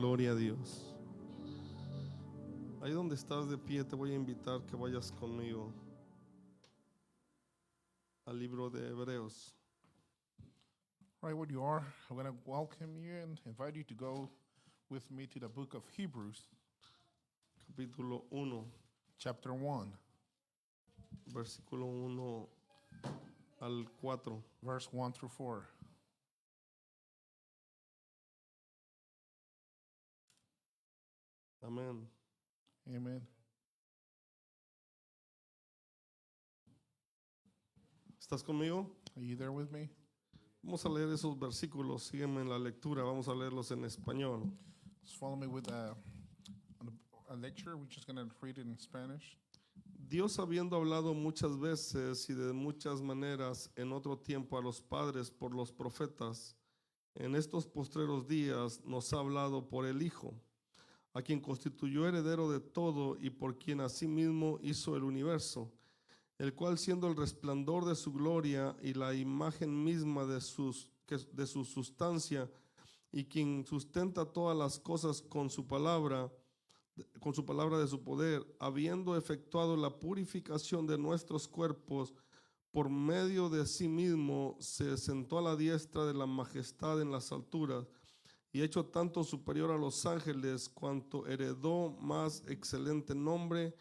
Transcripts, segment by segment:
Gloria a Dios. Ahí donde estás de pie, te voy a invitar que vayas conmigo al libro de Hebreos. Right where you are, I'm going to welcome you and invite you to go with me to the book of Hebrews, Capítulo 1, chapter 1, versículo 1 al 4. verse 1 through 4. Amén. Amen. ¿Estás conmigo? Are you there with me? Vamos a leer esos versículos. Sígueme en la lectura. Vamos a leerlos en español. Just follow me with a lecture. We're just going to read it in Spanish. Dios, habiendo hablado muchas veces y de muchas maneras en otro tiempo a los padres por los profetas, en estos postreros días nos ha hablado por el Hijo, a quien constituyó heredero de todo y por quien asimismo hizo el universo, el cual, siendo el resplandor de su gloria y la imagen misma de su sustancia, y quien sustenta todas las cosas con su palabra de su poder, habiendo efectuado la purificación de nuestros cuerpos por medio de sí mismo, se sentó a la diestra de la majestad en las alturas, y hecho tanto superior a los ángeles, cuanto heredó más excelente nombre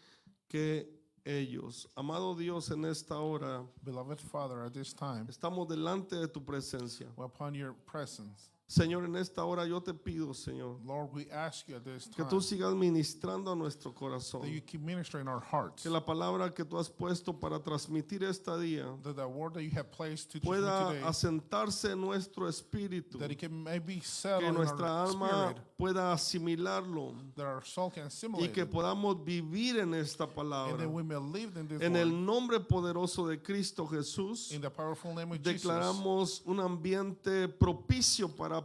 que ellos. Amado Dios, en esta hora Beloved Father, at this time, estamos delante de tu presencia. we're upon your presence. Señor, en esta hora yo te pido, Señor, Lord, we ask you at this que time tú sigas ministrando a nuestro corazón, that you keep ministering our hearts, que la palabra que tú has puesto para transmitir esta día that the word that you have placed to pueda today, asentarse en nuestro espíritu, that it can maybe settle que in nuestra our alma spirit, pueda asimilarlo that our soul can y assimilate que it, podamos vivir en esta and palabra. that we may live in this En word. el nombre poderoso de Cristo Jesús, In the powerful name of Jesus, declaramos un ambiente propicio para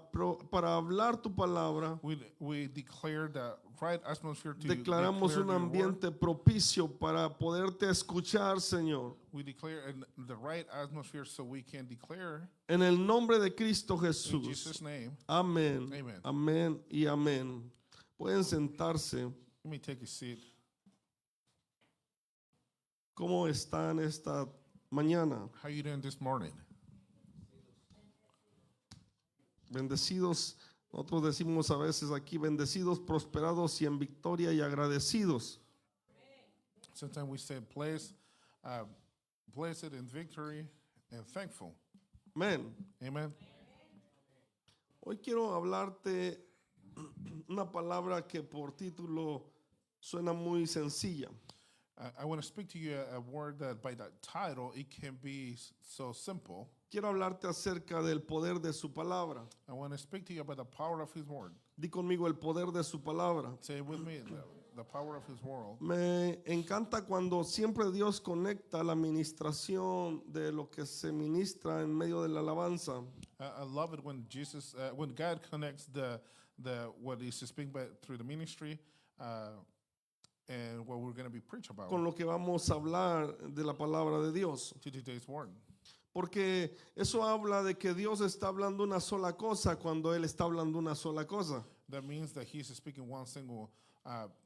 hablar tu palabra. we declare the right atmosphere to Declaramos declare un your word. ambiente propicio para poderte escuchar, Señor. We declare in the right atmosphere so we can declare En el nombre de Cristo in Jesús. Jesus' name. Amén. Amen. Amén y amén. Pueden sentarse. Let me take a seat. ¿Cómo están esta mañana? How you doing this morning? Bendecidos. Nosotros decimos a veces aquí, bendecidos, prosperados y en victoria y agradecidos. Sometimes we say blessed, blessed in victory and thankful. Amén. Amen. Hoy quiero hablarte una palabra que por título suena muy sencilla. I want to speak to you a word that by that title, it can be so simple. Quiero hablarte acerca del poder de su palabra. I want to speak to you about the power of his word. Di conmigo el poder de su palabra. Say it with me, the power of his word. Me encanta cuando siempre Dios conecta la ministración de lo que se ministra en medio de la alabanza. I love it when when God connects the what is speaking by through the ministry and what we're going to be preaching about Con lo que vamos a hablar de la palabra de Dios. to today's word. Porque eso habla de que Dios está hablando una sola cosa cuando Él está hablando una sola cosa. That means that he's speaking one single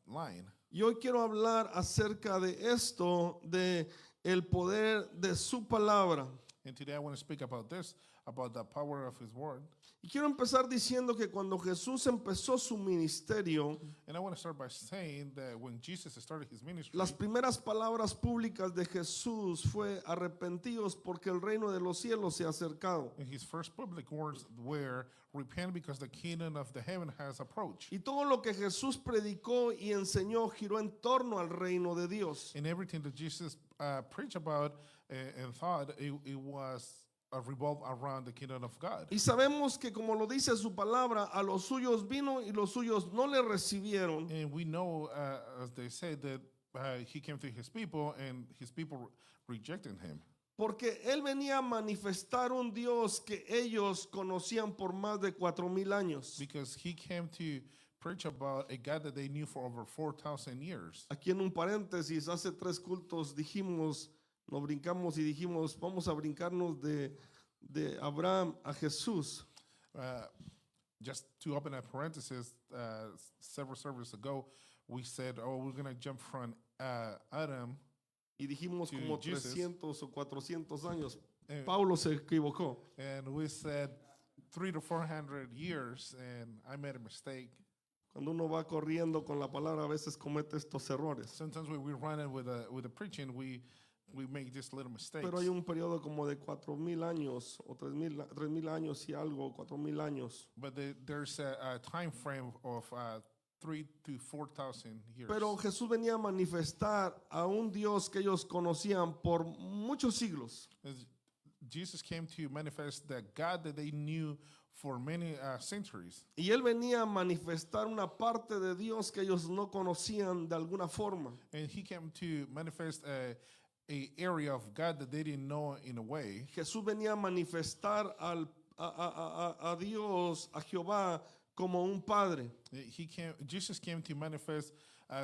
line. Y hoy quiero hablar acerca de esto, de el poder de su palabra. And today I want to speak about this, about the power of his word. Y quiero empezar diciendo que cuando Jesús empezó su ministerio, And I want to start by saying that when Jesus started his ministry, las primeras palabras públicas de Jesús fue arrepentidos porque el reino de los cielos se ha acercado. his first public words were, repent because the kingdom of the heaven has approached. Y todo lo que Jesús predicó y enseñó giró en torno al reino de Dios. And everything that Jesus preached about and thought, it was revolved around the kingdom of God. Y sabemos que como lo dice su palabra, a los suyos vino y los suyos no le recibieron. And we know, as they say, that he came to his people and his people rejected him. Porque él venía a manifestar un Dios que ellos conocían por más de 4,000 años. Because he came to preach about a God that they knew for over 4,000 years. Aquí en un paréntesis, hace 3 cultos dijimos, nos brincamos y dijimos, vamos a brincarnos de Abraham a Jesús. just to open a parenthesis, several services ago, we said, oh, we're going to jump from Adam. y dijimos To como Jesus. 300 o 400 años. And, Pablo se equivocó. and we said 300 to 400 years, and I made a mistake. Cuando uno va corriendo con la palabra, a veces comete estos errores. Sometimes when we run it with the preaching, we make just little mistakes. Pero hay un periodo como de 4,000 años o 3,000 años y algo, 4,000 años. But there's a time frame of 3,000 to 4,000 years. Pero Jesús venía a manifestar a un Dios que ellos conocían por muchos siglos. As Jesus came to manifest that God that they knew for many centuries. Y él venía a manifestar una parte de Dios que ellos no conocían de alguna forma. And he came to manifest a area of God that they didn't know in a way. Jesús venía a manifestar a Dios, a Jehová, como un padre. Jesus came to manifest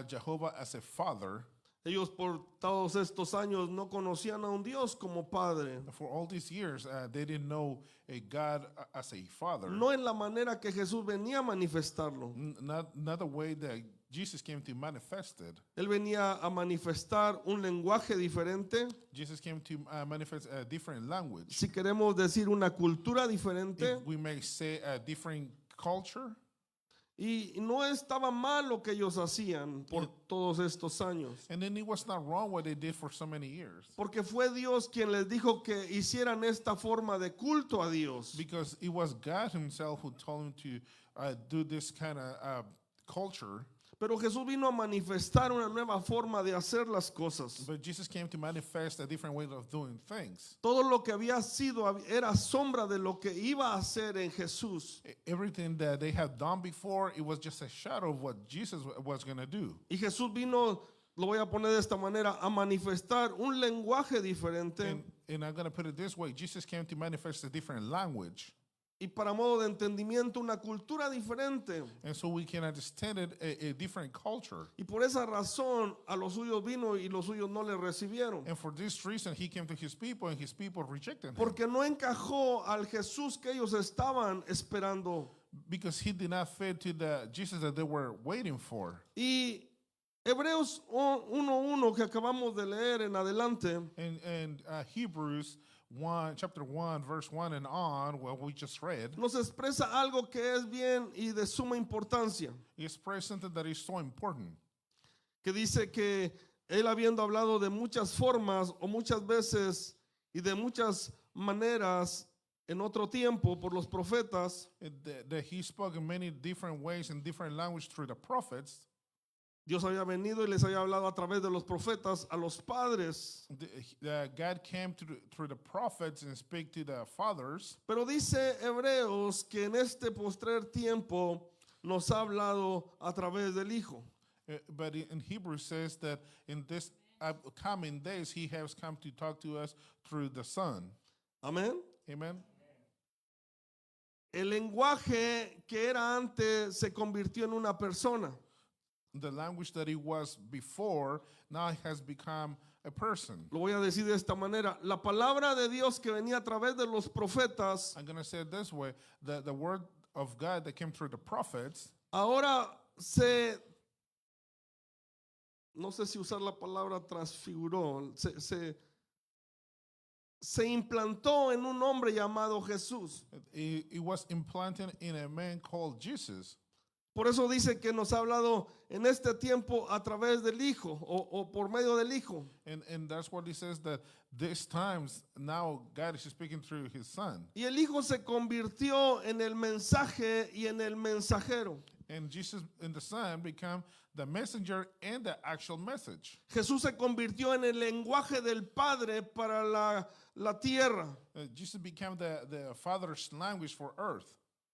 Jehovah as a father. Ellos por todos estos años no conocían a un Dios como padre. For all these years, they didn't know a God as a father. No en la manera que Jesús venía a manifestarlo. Not the way that Jesus came to manifest it. Él venía a manifestar un lenguaje diferente. Jesus came to manifest a different language. Si queremos decir una cultura diferente. If we may say a different culture. Y no estaba mal lo que ellos hacían por todos estos años. And then it was not wrong what they did for so many years. Porque fue Dios quien les dijo que hicieran esta forma de culto a Dios. Because it was God himself who told them to do this kind of culture. Pero Jesús vino a manifestar una nueva forma de hacer las cosas. But Jesus came to manifest a different way of doing things. Todo lo que había sido era sombra de lo que iba a hacer en Jesús. Everything that they had done before, it was just a shadow of what Jesus was going to do. Y Jesús vino, lo voy a poner de esta manera, a manifestar un lenguaje diferente. And I'm going to put it this way. Jesus came to manifest a different language. Y para modo de entendimiento, una cultura diferente. And so we can understand it, a different culture. Y por esa razón a los suyos vino y los suyos no le recibieron. And for this reason, he came to his people and his people rejected him. Porque no encajó al Jesús que ellos estaban esperando. Because he did not fit to the Jesus that they were waiting for. Y Hebreos 1:1 que acabamos de leer en adelante. And Hebrews 1, chapter 1, verse 1 and on, what we just read, Nos expresa algo que es bien y de suma importancia. he expressed something that is so important. Que dice que él habiendo hablado de muchas formas o muchas veces y de muchas maneras en otro tiempo por los profetas, That he spoke in many different ways in different language through the prophets. Dios había venido y les había hablado a través de los profetas a los padres. God came through the prophets and speak to the fathers. Pero dice Hebreos que en este postrer tiempo nos ha hablado a través del Hijo. But in Hebrews says that in this coming days, he has come to talk to us through the Son. Amén. Amen. El lenguaje que era antes se convirtió en una persona. The language that it was before now has become a person. Lo voy a decir de esta manera. La palabra de Dios que venía a través de los profetas, I'm going to say it this way. The word of God that came through the prophets, ahora no sé si usar la palabra transfiguró, se implantó en un hombre llamado Jesús. it was implanted in a man called Jesus. Por eso dice que nos ha hablado en este tiempo a través del Hijo o por medio del Hijo. And that's what he says, that these times now God is speaking through his Son. Y el Hijo se convirtió en el mensaje y en el mensajero. And Jesus and the Son become the messenger and the actual message. Jesús se convirtió en el lenguaje del Padre para la tierra. Jesus became the Father's language for earth.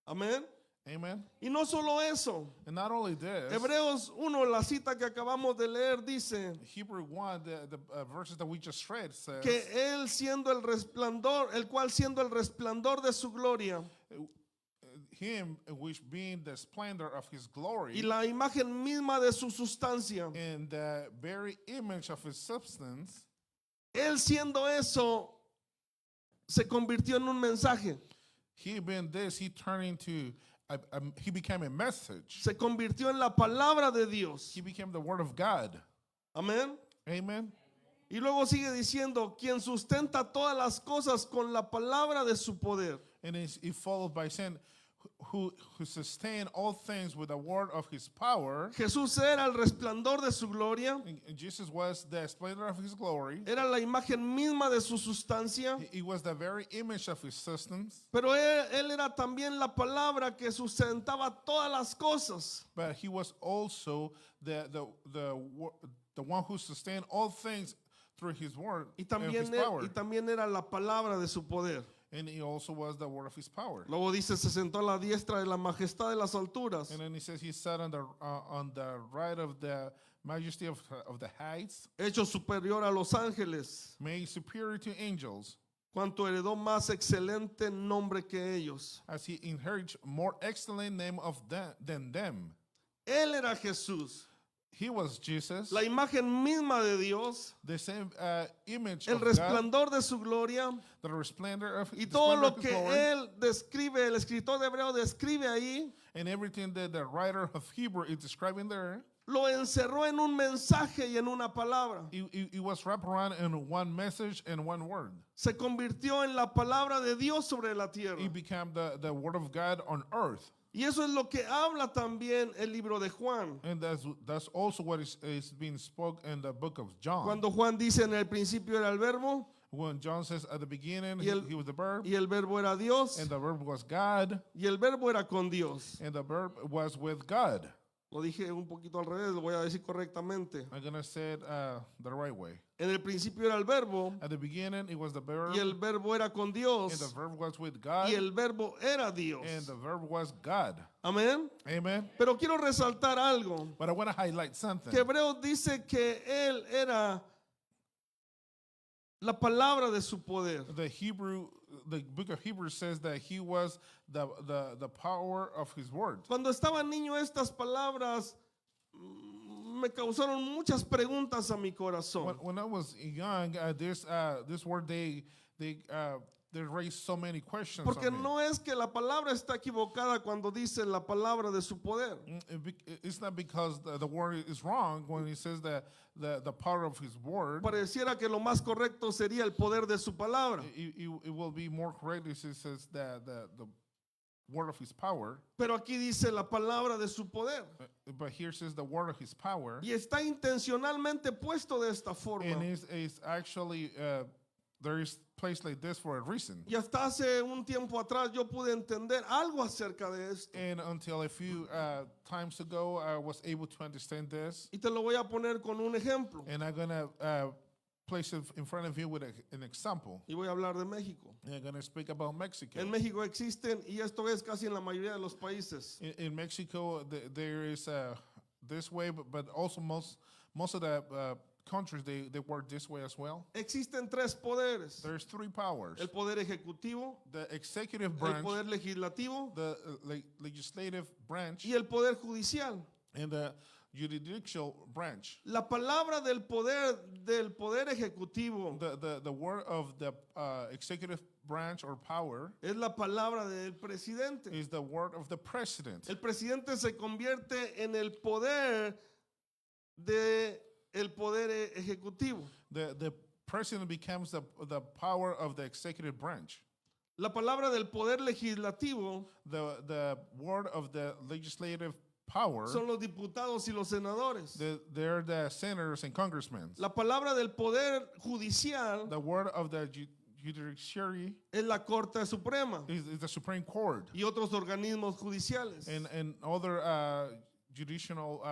Amén. Amen. Y no solo eso. And not only this, Hebreos 1, la cita que acabamos de leer dice Hebrew 1, the verses that we just read says que él siendo el resplandor, el cual siendo el resplandor de su gloria him which being the splendor of his glory y la imagen misma de su sustancia, and the very image of his substance, él siendo eso se convirtió en un mensaje. he being this, he turned into he became a message. Se convirtió en la palabra de Dios. He became the word of God. Amén. Amen. Y luego sigue diciendo, quien sustenta todas las cosas con la palabra de su poder. And he followed by saying, who sustained all things with the word of his power. Jesús era el resplandor de su gloria. And Jesus was the splendor of his glory. Era la imagen misma de su sustancia. He was the very image of his substance. Pero él era también la palabra que sustentaba todas las cosas. But he was also the one who sustained all things through his word Y and his power. también era la palabra de su poder. And he also was the word of his power. Luego dice, se sentó a la diestra de la majestad de las alturas. And then he says he sat on the right of the majesty of the heights, Hecho superior a los ángeles. made superior to angels, Cuanto heredó más excelente nombre que ellos. as he inherits more excellent name than them. Él era Jesús. He was Jesus, La imagen misma de Dios. the same image El of God, resplandor de su gloria. the resplendor of Y the todo splendor lo of his que glory, él describe, el escritor de Hebreo describe ahí, and everything that the writer of Hebrew is describing there. lo encerró en un mensaje y en una palabra. It was wrapped around in one message and one word. Se convirtió en la palabra de Dios sobre la tierra. It became the word of God on earth. Y eso es lo que habla también el libro de Juan. And that's also what is being spoke in the book of John. Cuando Juan dice en el principio era el verbo When John says at the beginning Y el- he was the verb, y el verbo era Dios and the verb was God, y el verbo era con Dios. and the verb was with God. Lo dije un poquito al revés, lo voy a decir correctamente. I'm going to say it the right way. En el principio era el verbo At the beginning it was the verb, y el verbo era con and the Dios verb was with God, y el verbo era Dios. and the verb was God. Amén. Amen. Pero quiero resaltar algo. But I want to highlight something. Que Hebreos dice que él era la palabra de su poder. The book of Hebrews says that he was the power of his word. Cuando estaba niño estas palabras me causaron muchas preguntas a mi corazón. When I was young, this word they raised so many questions. Porque on me. no es que la palabra está equivocada cuando dice la palabra de su poder. It's not because the word is wrong when he says that the power of his word. Pareciera que lo más correcto sería el poder de su palabra. It will be more correct if it says that the word of his power. Pero aquí dice la palabra de su poder. But here says the word of his power. Y está intencionalmente puesto de esta forma. And is actually there is placed like this for a reason. Y hasta hace un tiempo atrás yo pude entender algo acerca de esto. And until a few times ago, I was able to understand this. Y te lo voy a poner con un ejemplo. And I'm going to place it in front of you with an example. Y voy a hablar de México. And I'm going to speak about Mexico. En México existen, y esto es casi en la mayoría de los países, In Mexico, there is this way, but also most of the countries, they work this way as well. existen tres poderes. There's three powers. El poder ejecutivo, The executive el branch, poder legislativo the legislative branch, y el poder judicial. and the judicial branch. La palabra del poder ejecutivo The word of the executive branch or power es la palabra del presidente. is the word of the president. El presidente se convierte en el poder de el poder ejecutivo. The president becomes the power of the executive branch. La palabra del poder legislativo The word of the legislative power, son los diputados y los senadores. they're the senators and congressmen. La palabra del poder judicial The word of the judiciary es la Corte Suprema is the Supreme Court y otros organismos judiciales. and other judicial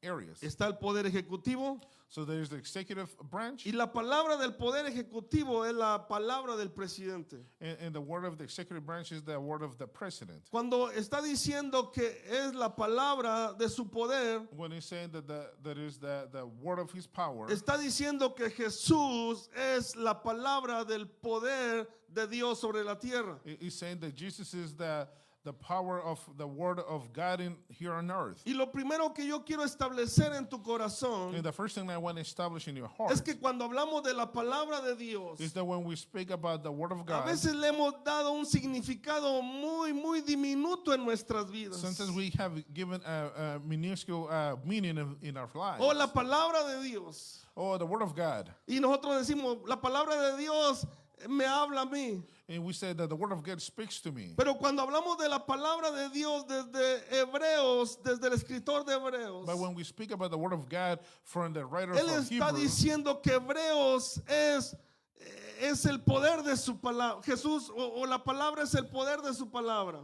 areas. Está el poder ejecutivo So there's the executive branch, y la palabra del poder ejecutivo es la palabra del presidente. and the word of the executive branch is the word of the president. Cuando está diciendo que es la palabra de su poder, When he's saying that is the word of his power, está diciendo que Jesús es la palabra del poder de Dios sobre la tierra. he's saying that Jesus is the the power of the word of God in here on earth. Y lo primero que yo quiero establecer en tu corazón And the first thing I want to establish in your heart es que cuando hablamos de la palabra de Dios, is that when we speak about the word of a God, veces le hemos dado un significado muy diminuto en nuestras vidas. sometimes we have given a minuscule meaning in our lives. O la palabra de Dios. Or the word of God. Y nosotros decimos, la palabra de Dios me habla a mí. And we said that the word of God speaks to me. Pero cuando hablamos de la palabra de Dios desde Hebreos, desde el escritor de Hebreos, But when we speak about the word of God from the writer él of está Hebrews, diciendo que Hebreos es el poder de su palabra. Jesús o la palabra es el poder de su palabra.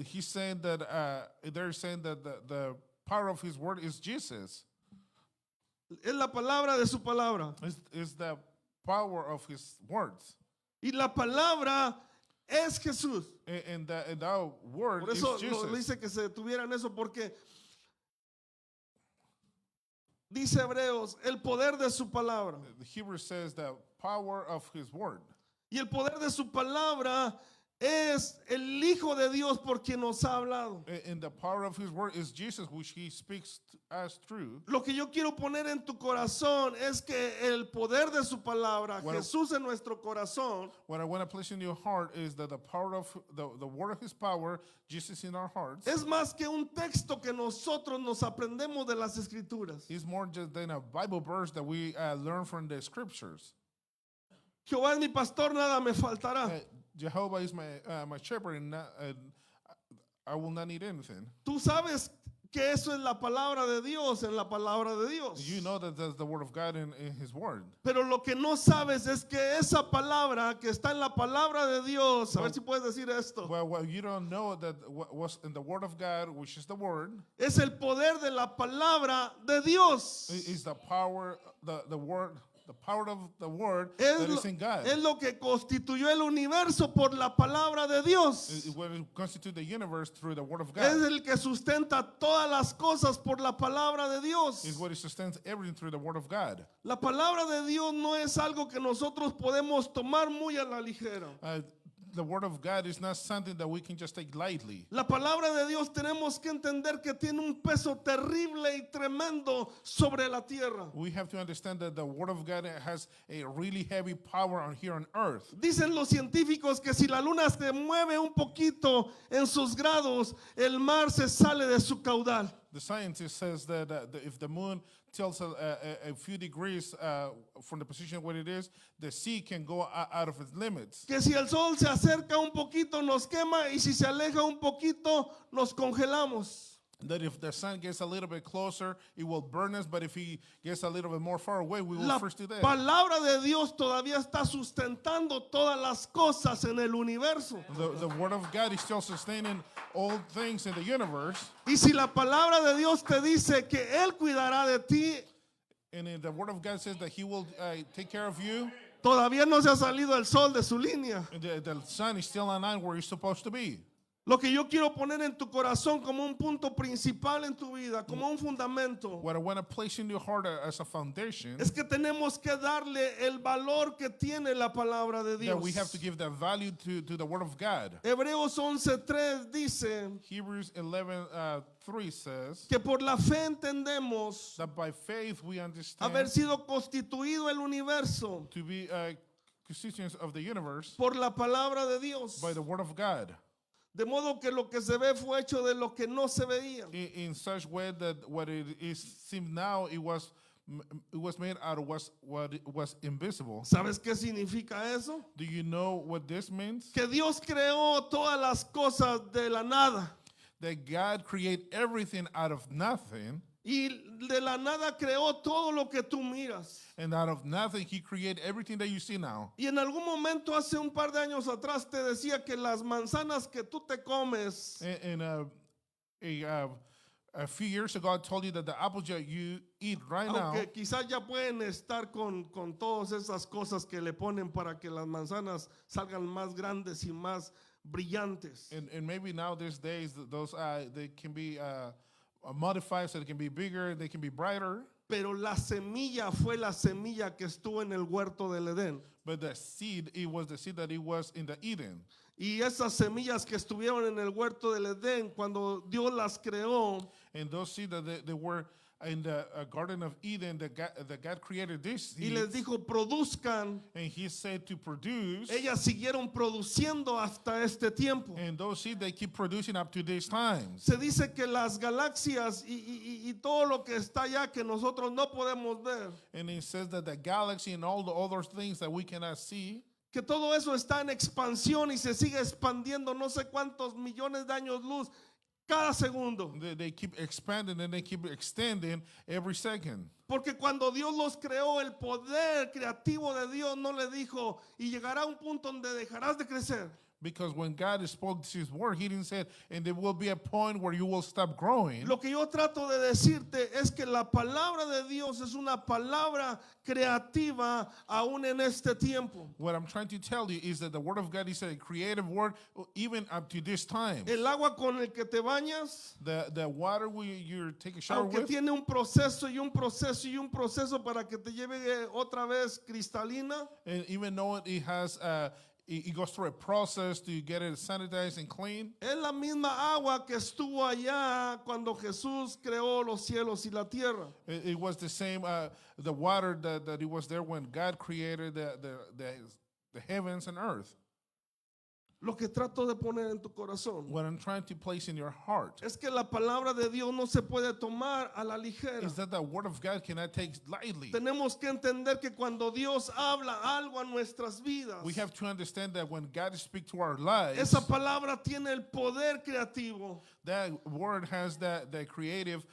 he's saying that they're saying that the power of his word is Jesus. Es la palabra de su palabra. Is the power of his words. Y la palabra es Jesús. And that word Por is eso Jesus. lo dice que se detuvieran eso porque dice Hebreos, el poder de su palabra. The Hebrew says the power of his word. Y el poder de su palabra es el Hijo de Dios por quien nos ha hablado. And the power of his word is Jesus, which he speaks to us through. Lo que yo quiero poner en tu corazón es que el poder de su palabra, Bueno. Jesús en nuestro corazón, What I want to place in your heart is that the power of the word of his power, Jesus in our hearts, es más que un texto que nosotros nos aprendemos de las Escrituras. is more just than a Bible verse that we learn from the scriptures. Jehová es mi pastor, nada me faltará. Jehovah is my shepherd, and I will not need anything. Tú sabes que eso es la palabra de Dios en la palabra de Dios. You know that that's the word of God in his word. Pero lo que no sabes es que esa palabra que está en la palabra de Dios, a ver si puedes decir esto, Well, what you don't know that what was in the word of God, which is the word, es el poder de la palabra de Dios. is the power, the word, the power of the word Es that lo, is in God. es lo que constituyó el universo por la palabra de Dios. What constitutes the universe through the word of Es God. el que sustenta todas las cosas por la palabra de Dios. Is what sustains everything through the word of God. La palabra de Dios no es algo que nosotros podemos tomar muy a la ligera. The word of God is not something that we can just take lightly. La palabra de Dios tenemos que entender que tiene un peso terrible y tremendo sobre la tierra. We have to understand that the word of God has a really heavy power on here on earth. Dicen los científicos que si la luna se mueve un poquito en sus grados, el mar se sale de su caudal. The scientist says that if the moon tilts a few degrees from the position where it is, the sea can go out of its limits. Que si el sol se acerca un poquito nos quema y si se aleja un poquito nos congelamos. That if the sun gets a little bit closer, it will burn us, but if he gets a little bit more far away, we will La freeze to death. palabra de Dios todavía está sustentando todas las cosas en el universo. The word of God is still sustaining all things in the universe. Y si la palabra de Dios te dice que Él cuidará de ti, And if the word of God says that he will take care of you, todavía no se ha salido el sol de su línea. and the sun is still on line where it's supposed to be. Lo que yo quiero poner en tu corazón como un punto principal en tu vida, como un fundamento, What I want to place in your heart as a foundation es que tenemos que darle el valor que tiene la palabra de that we have Dios. to give that value to the word of God. Hebreos 11:3 dice Hebrews 11:3 says que por la fe entendemos that by faith we understand haber sido constituido el universo to be constituents of the universe por la palabra de Dios. by the word of God. De modo que lo que se ve fue hecho de lo que no se veía. In such way that what it is seems now it was made out of what was invisible. ¿Sabes qué significa eso? Do you know what this means? Que Dios creó todas las cosas de la nada. That God created everything out of nothing, Y de la nada creó todo lo que tú miras. and out of nothing He created everything that you see now. Y en algún momento hace un par de años atrás te decía que las manzanas que tú te comes And a few years ago, I told you that the apples that you eat right now, aunque quizás ya pueden estar con todas esas cosas que le ponen para que las manzanas salgan más grandes y más brillantes. and maybe now these days those they can be modified so they can be bigger, they can be brighter. Pero la semilla fue la semilla que estuvo en el huerto del Edén. But the seed, it was the seed that it was in the Eden. y esas semillas que estuvieron en el huerto del Edén, cuando Dios las creó, And those seeds that they were in the Garden of Eden, that God created these y les seeds, dijo produzcan, and He said to produce. ellas siguieron produciendo hasta este tiempo. And those seeds, they keep producing up to these times. Se dice que las galaxias y todo lo que está allá que nosotros no podemos ver, And it says that the galaxy and all the other things that we cannot see, que todo eso está en expansión y se sigue expandiendo no sé cuántos millones de años luz cada segundo. they keep expanding and they keep extending every second. Porque cuando Dios los creó, el poder creativo de Dios no le dijo, y llegará un punto donde dejarás de crecer. Because when God spoke His word, He didn't say, and there will be a point where you will stop growing. Lo que yo trato de decirte es que la palabra de Dios es una palabra creativa aún en este tiempo. What I'm trying to tell you is that the word of God is a creative word, even up to this time. El agua con el que te bañas, The water you take a shower aunque with, tiene un proceso y un proceso y un proceso para que te lleve otra vez cristalina, and even though it has it goes through a process to get it sanitized and clean. es la misma agua que estuvo allá cuando Jesús creó los cielos y la tierra. It was the same, the water that it was there when God created the heavens and earth. Lo que trato de poner en tu corazón What I'm trying to place in your heart es que la palabra de Dios no se puede tomar a la ligera. is that the word of God cannot take lightly. Tenemos que entender que cuando Dios habla algo a nuestras vidas, We have to understand that when God speaks to our lives, esa palabra tiene el poder creativo, that word has the creative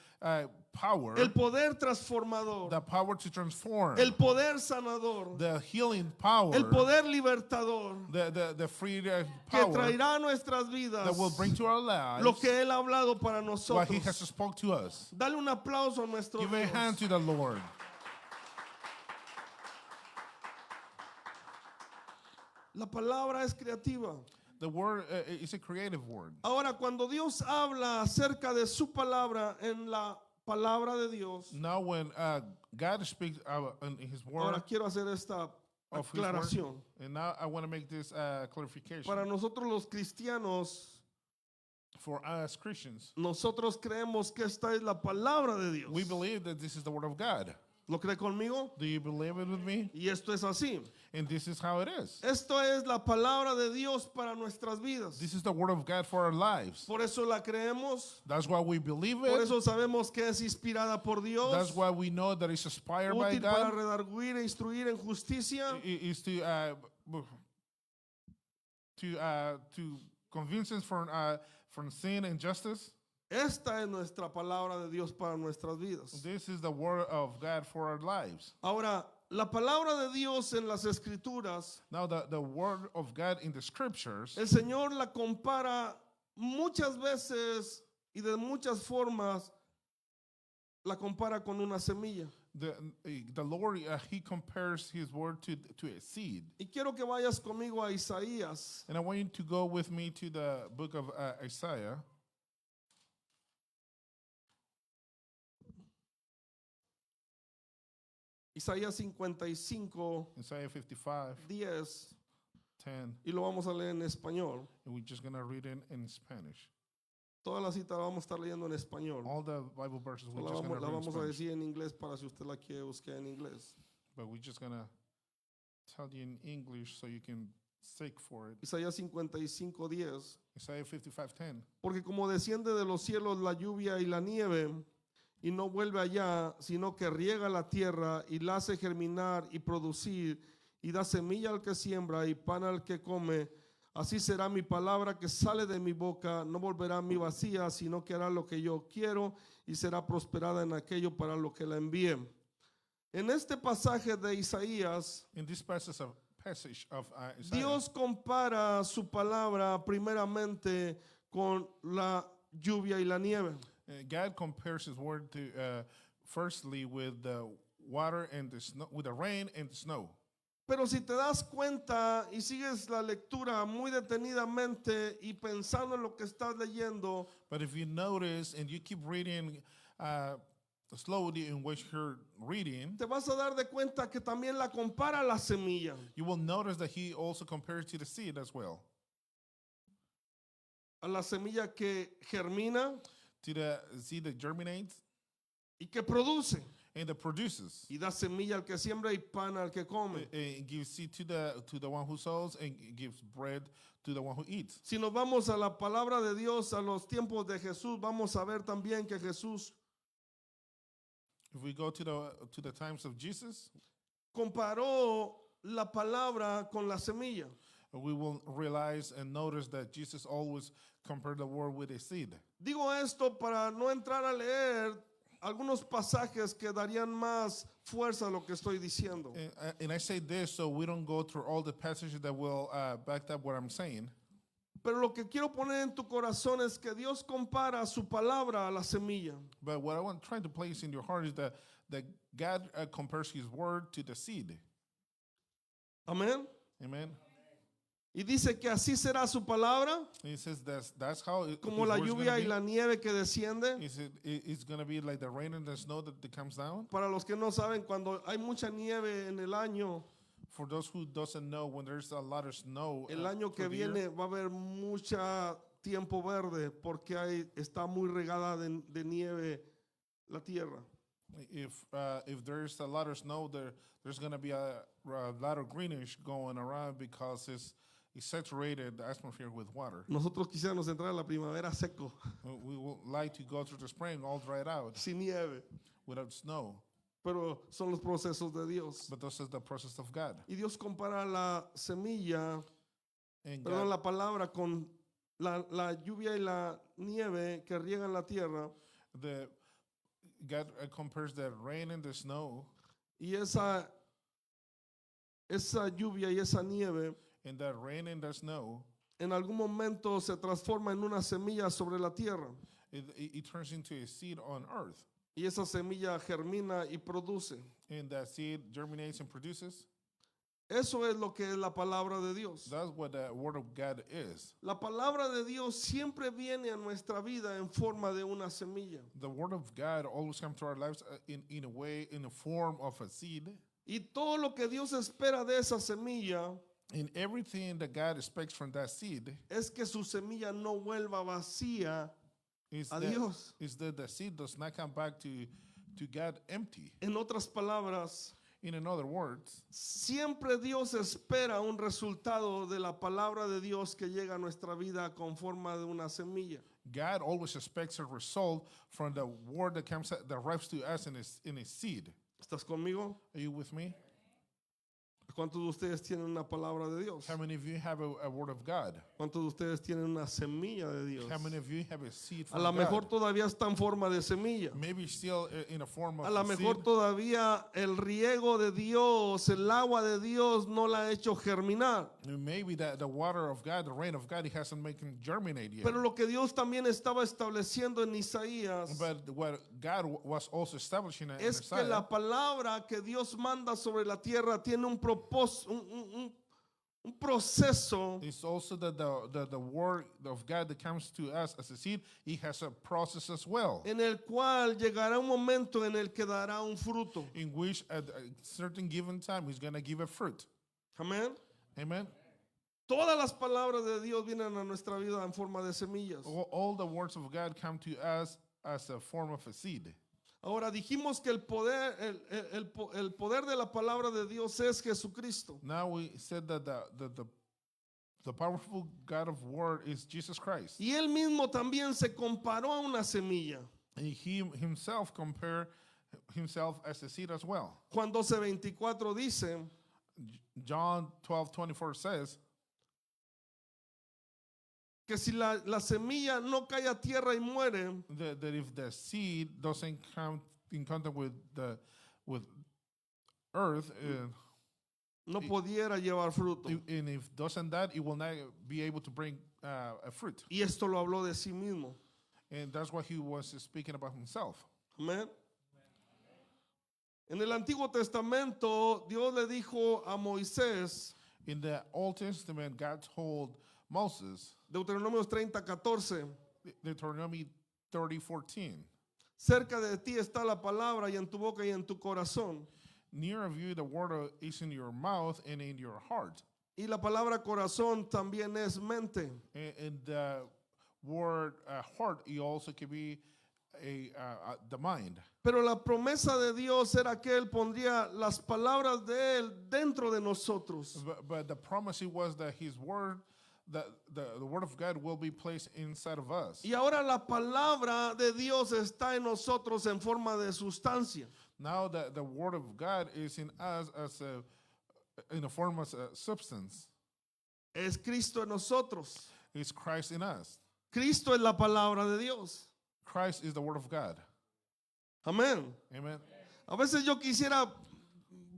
power, el poder transformador, the power to transform, el poder sanador, the healing power, el poder libertador the free que power traerá a nuestras vidas that will bring to our lives lo que Él ha hablado para what He has nosotros. spoke to us. Dale un aplauso a nuestro Give a Dios. hand to the Lord. La palabra es creativa. The word is a creative word. Ahora, cuando Dios habla acerca de su palabra en la palabra de Dios, Now, when God speaks in His word, ahora quiero hacer esta of His aclaración. word, and now I want to make this clarification. Para nosotros los cristianos, For us Christians, nosotros creemos que esta es la palabra de Dios. we believe that this is the word of God. ¿Lo cree conmigo? Do you believe it with me? Y esto es así. And this is how it is. Esto es la palabra de Dios para nuestras vidas. This is the word of God for our lives. Por eso la creemos. That's why we believe Por it. eso sabemos que es inspirada por Dios. That's why we know that it's inspired by Útil para God. redarguir e instruir en justicia. Is to convince us from sin and justice. Esta es nuestra palabra de Dios para nuestras vidas. This is the word of God for our lives. Ahora, la palabra de Dios en las escrituras, Now, the word of God in the scriptures, el Señor la compara muchas veces y de muchas formas, la compara con una semilla. the Lord, He compares His word to a seed. Y quiero que vayas conmigo a Isaías, And I want you to go with me to the book of Isaiah. Isaías 55, Isaiah 55, 10, 10. y lo vamos a leer en español. And we're just going to read it in Spanish. Toda la cita la vamos a estar leyendo en español. All the Bible verses we're La just going vamos, to la read in vamos a Spanish. decir en inglés para si usted la quiere buscar en inglés. But we're just going to tell you in English so you can seek for it. Isaías 55, 10. Isaiah 55:10. Porque como desciende de los cielos la lluvia y la nieve, y no vuelve allá, sino que riega la tierra y la hace germinar y producir, y da semilla al que siembra y pan al que come, así será mi palabra que sale de mi boca, no volverá a mí vacía, sino que hará lo que yo quiero y será prosperada en aquello para lo que la envíe. En este pasaje de Isaías, In this passage of Isaiah, Dios compara su palabra primeramente con la lluvia y la nieve. God compares His word to firstly with the water and the snow, with the rain and the snow. Pero si te das cuenta y sigues la lectura muy detenidamente y pensando en lo que estás leyendo, But if you notice and you keep reading slowly in which you're reading, te vas a dar de cuenta que también la compara a la semilla. you will notice that He also compares to the seed as well. a la semilla que germina to the seed that germinates y que produce. and that produces. Y da semilla al que siembra y pan al que come. It gives seed to the one who sows and it gives bread to the one who eats. Si nos vamos a la palabra de Dios, a los tiempos de Jesús, vamos a ver también que Jesús If we go to the times of Jesus, comparó la palabra con la semilla. we will realize and notice that Jesus always compared the word with a seed. Digo esto para no entrar a leer algunos pasajes que darían más fuerza a lo que estoy diciendo. And I say this so we don't go through all the passages that will back up what I'm saying. Pero lo que quiero poner en tu corazón es que Dios compara su palabra a la semilla. But what I want trying to place in your heart is that God compares His word to the seed. Amén. Amen. Y dice que así será su palabra, And He says that's how como His la word's gonna lluvia y be. la nieve que desciende. It's going to be like the rain and the snow that comes down. Para los que no saben, cuando hay mucha nieve en el año, For those who doesn't know, when there's a lot of snow, el año que through the year, viene va a haber mucha tiempo verde porque está muy regada de nieve la tierra. if there's a lot of snow, there's going to be a lot of greenish going around because it's saturated the atmosphere with water. Nosotros quisiéramos entrar a la primavera seco, We would like to go through the spring all dried out sin nieve, without snow, pero son los procesos de Dios. but this is the process of God. Y Dios compara la semilla, And perdón, God, la palabra con la lluvia y la nieve que riegan la tierra. God compares the rain and the snow, Y esa lluvia y esa nieve and that rain and the snow, en algún momento se transforma en una semilla sobre la tierra. it turns into a seed on earth. Y esa semilla germina y produce. And that seed germinates and produces. Eso es lo que es la palabra de Dios. That's what the word of God is. La palabra de Dios siempre viene a nuestra vida en forma de una semilla. The word of God always comes to our lives in a way, in the form of a seed. Y todo lo que Dios espera de esa semilla And everything that God expects from that seed es que su semilla no vuelva vacía is a that, Dios. is that the seed does not come back to God empty. En otras palabras, In other words, siempre Dios espera un resultado de la palabra de Dios que llega a nuestra vida con forma de una semilla. God always expects a result from the word that comes that arrives to us in a seed. ¿Estás conmigo? Are you with me? ¿Cuántos de ustedes tienen una palabra de Dios? How many of you have a word of God? ¿Cuántos de ustedes tienen una semilla de Dios? How many of you have a seed A from lo mejor God? todavía está en forma de semilla. Maybe still in a form of A lo a mejor seed. todavía el riego de Dios, el agua de Dios no la ha hecho germinar. Maybe the water of God, the rain of God, He hasn't made him germinate yet. Pero lo que Dios también estaba estableciendo en Isaías But what God was also establishing in es que Isaiah, la palabra que Dios manda sobre la tierra tiene un propósito, un proceso it's also that the word of God that comes to us as a seed, it has a process as well, en el cual llegará un momento en el que dará un fruto. in which at a certain given time He's going to give a fruit. Amén. Amen. Todas las palabras de Dios vienen a nuestra vida en forma de semillas. All the words of God come to us as a form of a seed. Ahora dijimos que el poder de la palabra de Dios es Jesucristo. Now we said that the powerful God of word is Jesus Christ. Y él mismo también se comparó a una semilla. And He himself compared himself as a seed as well. Juan 12:24 dice John 12:24 says que si la semilla no cae a tierra y muere, that if the seed doesn't come in contact with earth, no pudiera llevar fruto. and if doesn't that, it will not be able to bring a fruit. Y esto lo habló de sí mismo. And that's what He was speaking about Himself. Amén. En el Antiguo Testamento, Dios le dijo a Moisés, In the Old Testament, God told Moses, Deuteronomio 30:14, Deuteronomy 30:14, cerca de ti está la palabra y en tu boca y en tu corazón. near of you the word is in your mouth and in your heart. Y la palabra corazón también es mente. And the word heart, it also can be the mind. Pero la promesa de Dios era que Él pondría las palabras de Él dentro de nosotros. But the promise it was that His word, the word of God, will be placed inside of us. Y ahora la palabra de Dios está en nosotros en forma de sustancia. Now that the word of God is in us as in the form of a substance, Es Cristo en nosotros. is Christ in us. Cristo es la palabra de Dios. Christ is the word of God. Amén. Amen. A veces yo quisiera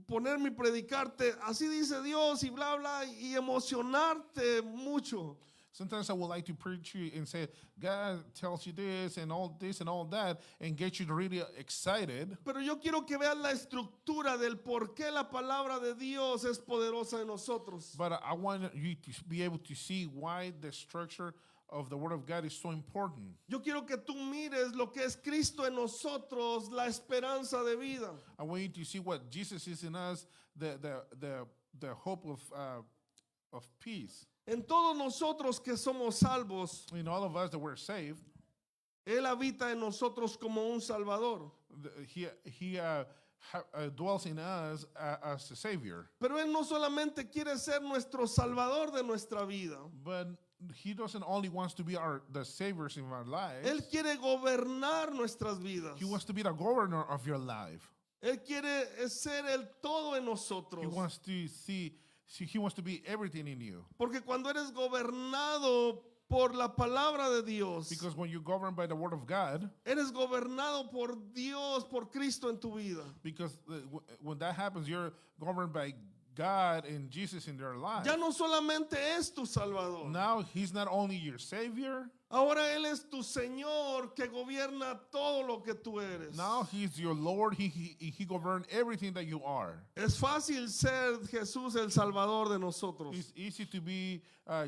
ponerme y predicarte, así dice Dios y bla, bla, y emocionarte mucho. Sometimes I would like to preach you and say, God tells you this and all that, and get you really excited. Pero yo quiero que veas la estructura del por qué la palabra de Dios es poderosa en nosotros. But I want you to be able to see why the structure of the Word of God is so important. Yo quiero que tú mires lo que es Cristo en nosotros, la esperanza de vida. I want you to see what Jesus is in us, the hope of peace. En todos nosotros que somos salvos, In all of us that we're saved, Él habita en nosotros como un Salvador. He dwells in us as a Savior. Pero Él no solamente quiere ser nuestro Salvador de nuestra vida. But He doesn't only wants to be the saviors in our lives. Él quiere gobernar nuestras vidas. He wants to be the governor of your life. Él quiere ser el todo en nosotros. He wants to He wants to be everything in you. Porque cuando eres gobernado por la palabra de Dios, Because when you're governed by the Word of God, eres gobernado por Dios, por Cristo en tu vida. because when that happens, you're governed by God and Jesus in their life. Ya no solamente es tu Salvador. Now He's not only your Savior, Ahora Él es tu Señor que gobierna todo lo que tú eres. now He's your Lord. He governs everything that you are. Es fácil ser Jesús el Salvador de nosotros. It's easy to be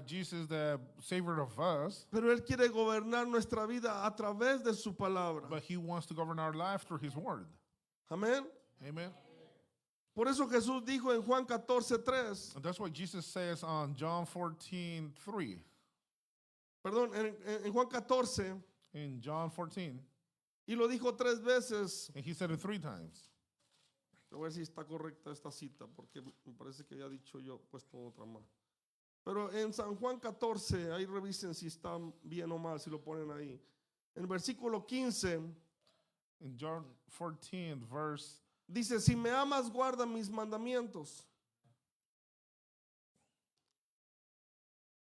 Jesus, the Savior of us, Pero Él quiere gobernar nuestra vida a través de su palabra. but He wants to govern our life through His Word. Amén. Amen. Por eso Jesús dijo en Juan 14:3, And that's what Jesus says on John 14:3. perdón, en Juan 14, In John 14, y lo dijo 3 veces. and He said it 3 times. A ver si está correcta esta cita, porque me parece que había dicho yo, puesto otra más. Pero en San Juan 14, ahí revisen si está bien o mal, si lo ponen ahí. En versículo 15, In John 14, verse, dice, si me amas, guarda mis mandamientos.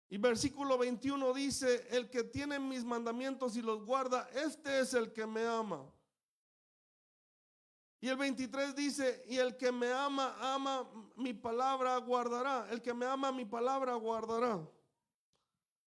Y versículo 21 dice, el que tiene mis mandamientos y los guarda, este es el que me ama. Y el 23 dice, y el que me ama, ama mi palabra guardará. El que me ama, mi palabra guardará.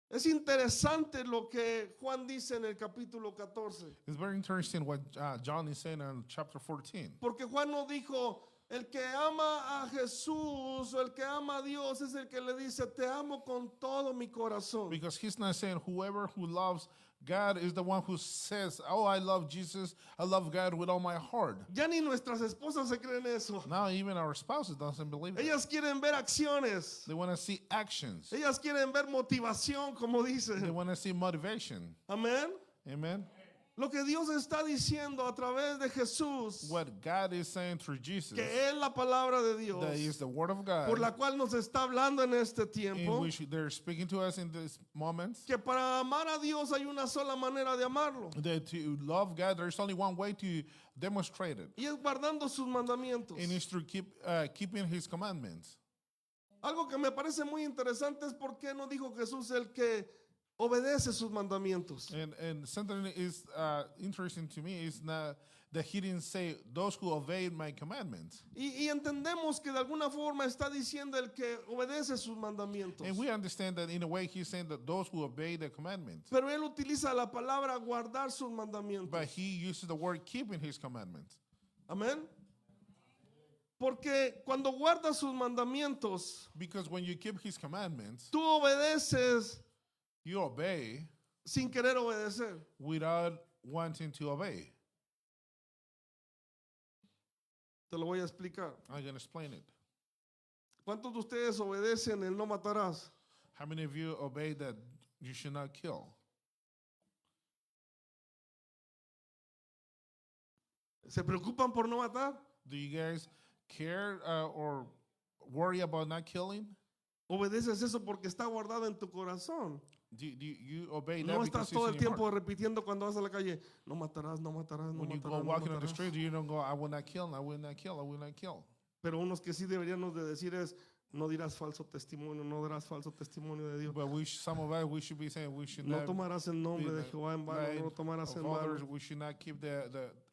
Es interesante lo que Juan dice en el capítulo 14. it's very interesting what John is saying in chapter 14. Porque Juan no dijo, el que ama a Jesús o el que ama a Dios es el que le dice, te amo con todo mi corazón. Because he's not saying whoever who loves God is the one who says, oh, I love Jesus, I love God with all my heart. Ya ni nuestras esposas se creen eso. Now even our spouses doesn't believe it. Ellas quieren ver acciones. They want to see actions. Ellas quieren ver motivación, como They dice. want to see motivation. Amén. Amen. Lo que Dios está diciendo a través de Jesús, What God is saying through Jesus, que es la palabra de Dios, that is the word of God, por la cual nos está hablando en este in tiempo, which they're speaking to us in these moments, que para amar a Dios hay una sola manera de amarlo, that to love God, there's only one way to demonstrate it, y es guardando sus mandamientos. and it's to keeping His commandments. Algo que me parece muy interesante es por qué no dijo Jesús el que obedece sus mandamientos. And something is interesting to me is not that He didn't say those who obey my commandments. Y entendemos que de alguna forma está diciendo el que obedece sus mandamientos. And we understand that in a way He's saying that those who obey the commandments. Pero él utiliza la palabra guardar sus mandamientos. But He uses the word keeping His commandments. Amén. Porque cuando guardas sus mandamientos, Because when you keep His commandments, tú obedeces you obey sin querer obedecer. without wanting to obey. Te lo voy a explicar. I'm going to explain it. ¿Cuántos de ustedes obedecen el no matarás? How many of you obey that you should not kill? ¿Se preocupan por no matar? Do you guys care or worry about not killing? Obedeces eso porque está guardado en tu corazón. Do you obey that No because estás todo el it's in your tiempo heart? repitiendo cuando vas a la calle, no matarás, no matarás, no When you go matarás, no walking on the matarás. street, you don't go, I will not kill, I will not kill, I will not kill. Pero unos que sí deberíamos de decir es, no dirás falso testimonio, no darás falso testimonio de Dios. But some of us, we should be saying we should No not tomarás el nombre de the Jehová en vano, no lo tomarás of en others. vano. We should not keep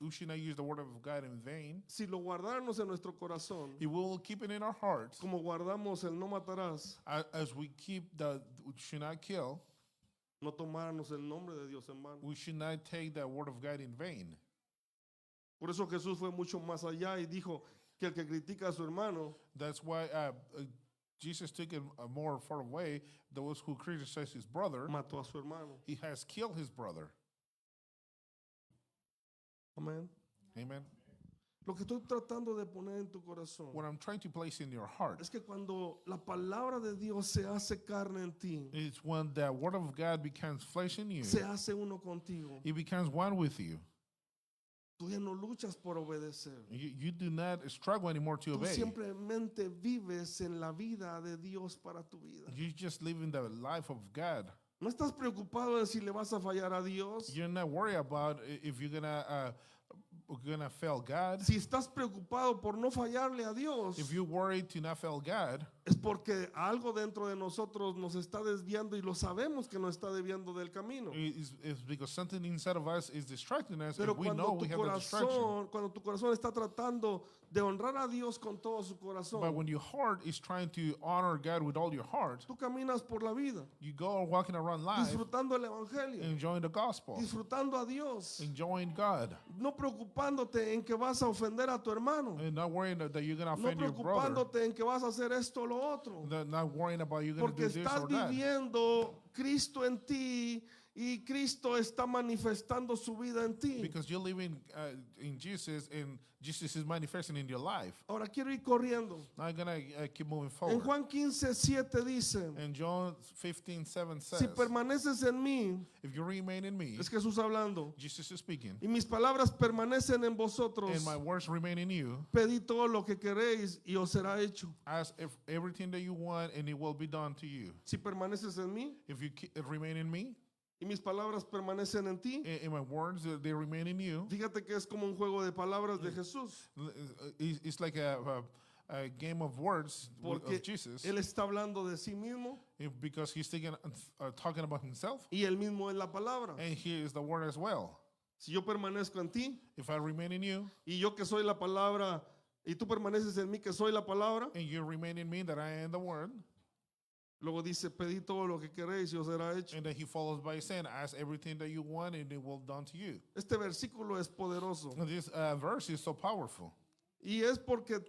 we should not use the word of God in vain. Si lo guardáramos en nuestro corazón, If we will keep it in our hearts, como guardamos el no matarás, as we keep we should not kill, no tomáramos el nombre de Dios en vano. we should not take the word of God in vain. Por eso Jesús fue mucho más allá y dijo que el que critica a su hermano That's why Jesus took it a more far away. Those who criticize his brother, mató a su hermano. he has killed his brother. Amén. Amen. Lo que estoy tratando de poner en tu corazón What I'm trying to place in your heart es que cuando la palabra de Dios se hace carne en ti, is when the word of God becomes flesh in you, se hace uno contigo. it becomes one with you. Tú ya no luchas por obedecer. You do not struggle anymore to Tú obey. simplemente vives en la vida de Dios para tu vida. You just live in the life of God. No estás preocupado de si le vas a fallar a Dios. You're not worried about if you're gonna fail God. Si estás preocupado por no fallarle a Dios, If you're worried to not fail God, es porque algo dentro de nosotros nos está desviando y lo sabemos que nos está desviando del camino. it's because something inside of us is distracting us, Pero and we know we have the distraction. cuando tu corazón está tratando de honrar a Dios con todo su But corazón, when your heart is trying to honor God with all your heart, tú caminas por la vida, you go walking around life, disfrutando el evangelio, enjoying the gospel, disfrutando a Dios, enjoying God, no preocupándote en que vas a ofender a tu hermano, and not worrying that you're gonna no offend your brother, preocupándote en que vas a hacer esto o lo otro, not worrying about you're gonna porque do this estás or that. viviendo Cristo en ti y Cristo está manifestando su vida en ti. Because you're living in Jesus, and Jesus is manifesting in your life. Ahora quiero ir corriendo. Now I'm gonna keep moving En forward. Juan 15:7 dice, And John 15:7 says, si permaneces en mí, if you remain in me, es Jesús hablando, Jesus is speaking, y mis palabras permanecen en vosotros, and my words remain in you, pedid todo lo que queréis y os será hecho. ask if everything that you want, and it will be done to you. Si permaneces en mí If you remain in me, y mis palabras permanecen en ti, and my words, they remain in you, fíjate que es como un juego de palabras de Jesús, it's like a game of words porque of Jesus, Él está hablando de sí mismo because he's talking about himself, y Él mismo es la palabra. and he is the word as well. Si yo permanezco en ti If I remain in you, y yo que soy la palabra y tú permaneces en mí que soy la palabra, and you remain in me, that I am the word. luego dice, pedid todo lo que queréis y os será hecho. And then he follows by saying, ask everything that you want, and it will be done to you. Este versículo es poderoso And this verse is so powerful. y es porque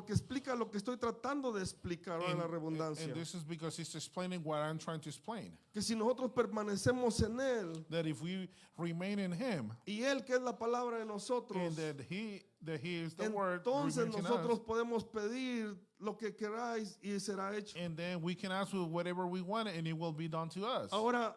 explica lo que estoy tratando de explicar en la redundancia. And this is because he's explaining what I'm trying to explain. Que si nosotros permanecemos en Él That if we remain in him, y Él que es la palabra de nosotros, and that he is the word, entonces remains in nosotros us, podemos pedir lo que queráis y será hecho. and then we can ask for whatever we want, and it will be done to us. Ahora,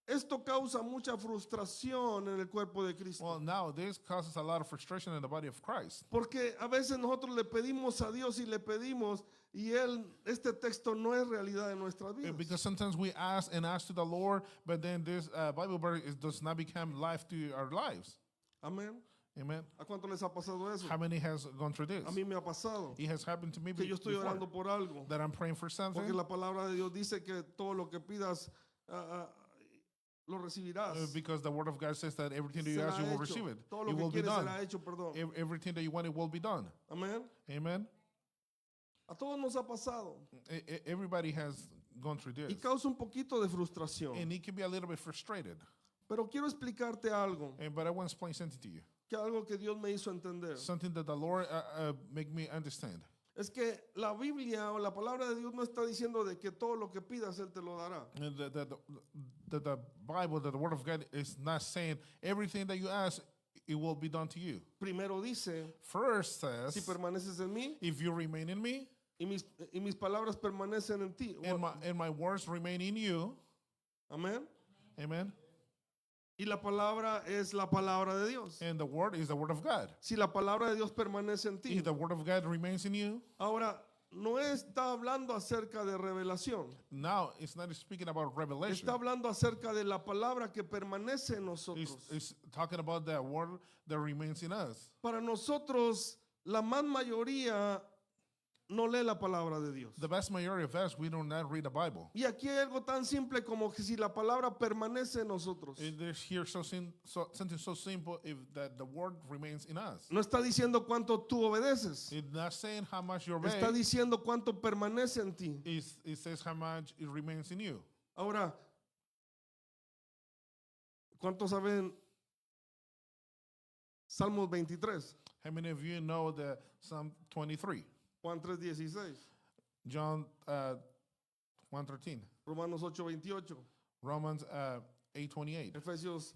esto causa mucha frustración en el cuerpo de Cristo. Well, now this causes a lot of frustration in the body of Christ. Porque a veces nosotros le pedimos a Dios y le pedimos y este texto no es realidad en nuestras vidas. Because sometimes we ask and ask to the Lord, but then this Bible verse does not become life to our lives. Amén. Amen. ¿A cuánto les ha pasado eso? How many has gone through this? A mí me ha pasado It has happened to me que yo estoy before, orando por algo. that I'm praying for something. Porque la palabra de Dios dice que todo lo que pidas lo recibirás. Because the word of God says that everything that you Será ask, you will hecho. receive it. Todo It lo will que be quieres done. será hecho, perdón. Everything that you want, it will be done. Amén. Amen. A todos nos ha pasado. Everybody has gone through Y this. causa un poquito de frustración. And it can be a little bit frustrated. Pero quiero explicarte algo, But I want to explain something to you. que algo que Dios me hizo entender. Something that the Lord make me understand. Es que la Biblia o la palabra de Dios no está diciendo de que todo lo que pidas Él te lo dará. And the Bible, that the word of God is not saying everything that you ask, it will be done to you. Primero dice, First says, si permaneces en mí if you remain in me, y mis palabras permanecen en ti. and my words remain in you, Amén. amen. Y la palabra es la palabra de Dios. And the word is the word of God. Si la palabra de Dios permanece en ti. If the word of God remains in you, Ahora, no está hablando acerca de revelación. now it's not speaking about revelation. Está hablando acerca de la palabra que permanece en nosotros. It's talking about that word that remains in us. Para nosotros, la más mayoría no lee la palabra de Dios. The vast majority of us, we do not read the Bible. Y aquí hay algo tan simple como que si la palabra permanece en nosotros. There's here something so simple if that the word remains in us. No está diciendo cuánto tú obedeces. It's not saying how much you obey. Está diciendo cuánto permanece en ti. It says how much it remains in you. Ahora, ¿cuántos saben Salmos 23? How many of you know the Psalm 23? Juan 3:16, John 1:13, Romanos 8:28, Romans 8:28, Efesios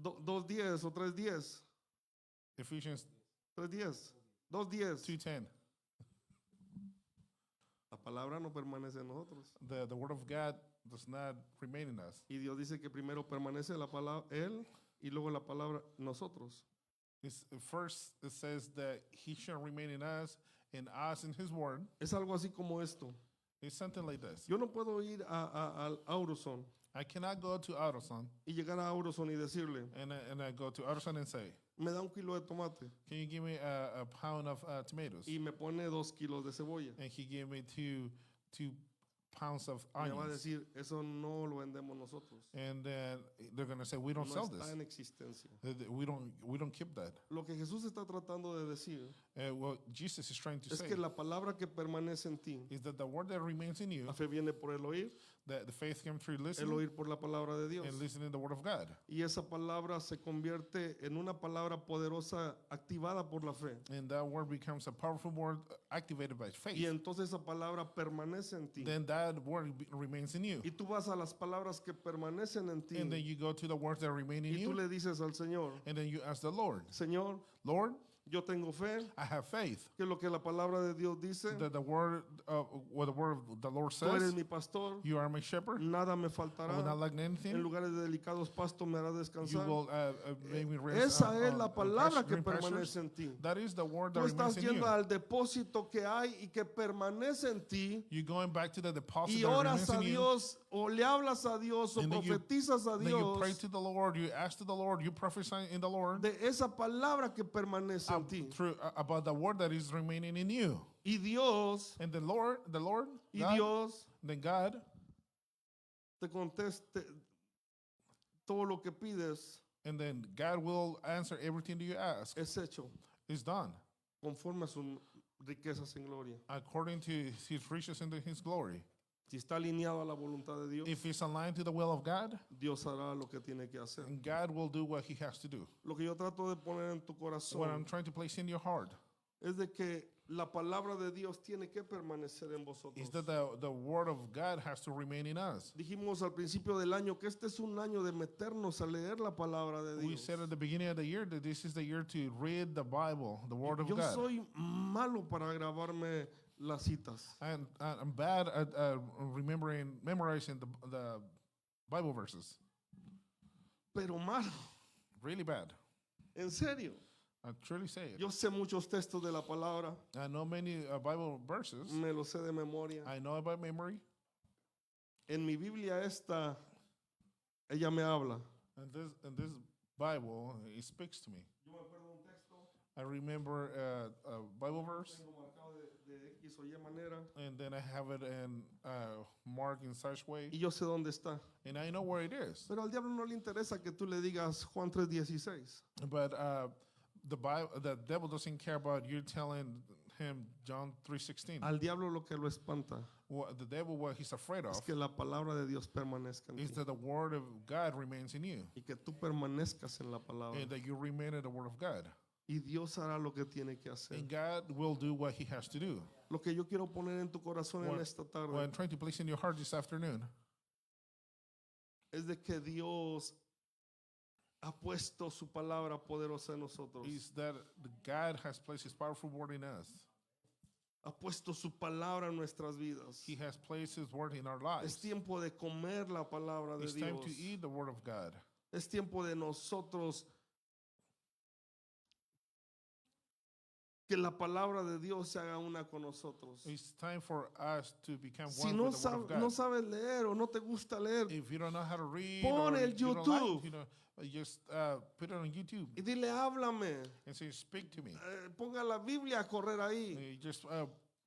2:10 o 3:10, Ephesians 3:10, 2:10. 2:10. La palabra no permanece en nosotros. The word of God does not remain in us. Y Dios dice que primero permanece la palabra Él y luego la palabra nosotros. First, it says that he shall remain in us and us in his word. Es algo así como esto. It's something like this. Yo no puedo ir al Auroson I cannot go to Autoson y llegar a Auroson y decirle, and I go to Autoson and say, me da 1 kilo de tomate can you give me a pound of tomatoes? y me pone 2 kilos de cebolla. And he gave me two pounds of Me va a onions. decir, eso no lo vendemos nosotros. And then they're going to say, we don't No sell está this. en existencia. We don't keep that. Lo que Jesús está tratando de decir What Jesus is trying to es say que la palabra que permanece en ti, is that the word that remains in you, la fe viene por el oír, that the faith comes through el listening oír por la palabra de Dios. and listening the word of God. Y esa palabra se convierte en una palabra poderosa activada por la fe. And that word becomes a powerful word activated by Y faith. entonces esa palabra permanece en ti. Then that word remains in you. Y tú vas a las palabras que permanecen en ti. And then you go to the words that remain in Y tú you. le dices al Señor, And then you ask the Lord, Señor, Lord, yo tengo fe, I have faith que lo que la palabra de Dios dice, that the word, what the word of the Lord tú eres says, mi pastor, you are my shepherd. nada me I will faltará. not lack En anything. lugares de delicados pastos me hará You descansar. will make me rest Esa es on la palabra que green pastures. permanece en ti. That is the word Tú that estás remains in yendo you. al depósito que hay y que permanece en ti You're going back to the deposit y that remains oras a in you. Dios o le hablas a Dios o And then you- profetizas a Then you pray Dios to the Lord, you ask to the Lord, you prophesy in the Lord de esa palabra que permanece en ti. about the word that is remaining in you. Y Dios, And the Lord, y God, Dios then God, te conteste todo lo que pides and then God will answer everything that you ask. es hecho It's done conforme a sus riquezas en gloria. according to his riches and his glory. Si está alineado a la voluntad de Dios, If it's aligned to the will of God, Dios hará lo que tiene que hacer. then God will do what he has to do. Lo que yo trato de poner en tu What I'm corazón trying to place in your heart es de que la palabra de Dios tiene que permanecer en vosotros. is that the word of God has to remain in us. Dijimos al principio del año que este es un año de meternos a leer la palabra de We Dios. said at the beginning of the year that this is the year to read the Bible, the word of Yo God. soy malo para grabarme las citas, And I'm bad at memorizing the Bible verses. pero malo, Really bad. en serio. I truly say it. Yo sé muchos textos de la palabra, I know many Bible verses. me los sé de memoria. I know about memory. En mi Biblia esta, ella me habla. And this Bible, it speaks to me. Yo me acuerdo de un texto, I remember a Bible verse, tengo marcado de X o Y manera, and then I have it in marked in such way, y yo sé dónde está. and I know where it is. Pero al diablo no le interesa que tú le digas Juan 3:16. But the devil doesn't care about you telling him John 3:16. Al diablo lo que lo espanta What the devil, what he's afraid es of, que la palabra de Dios permanezca en is ti that the word of God remains in you, y que tú permanezcas en la palabra. and that you remain in the word of God. Y Dios hará lo que tiene que hacer. And God will do what he has to do. Lo que yo quiero poner en tu corazón en esta What tarde I'm trying to place in your heart this afternoon es de que Dios ha puesto su palabra poderosa en nosotros. is that God has placed his powerful word in us. Ha puesto su palabra en nuestras vidas. He has placed His word in our Es lives. tiempo de comer la palabra de It's time Dios. to eat the word of God. Es tiempo de nosotros que la palabra de Dios se haga una con nosotros. It's time for us to become Si one no, with the word of God. no sabes leer o no te gusta leer, If you don't know how to read pon or el you don't YouTube. like, just put it on YouTube y dile, háblame. and say, speak to me. Ponga la Biblia a correr ahí. You just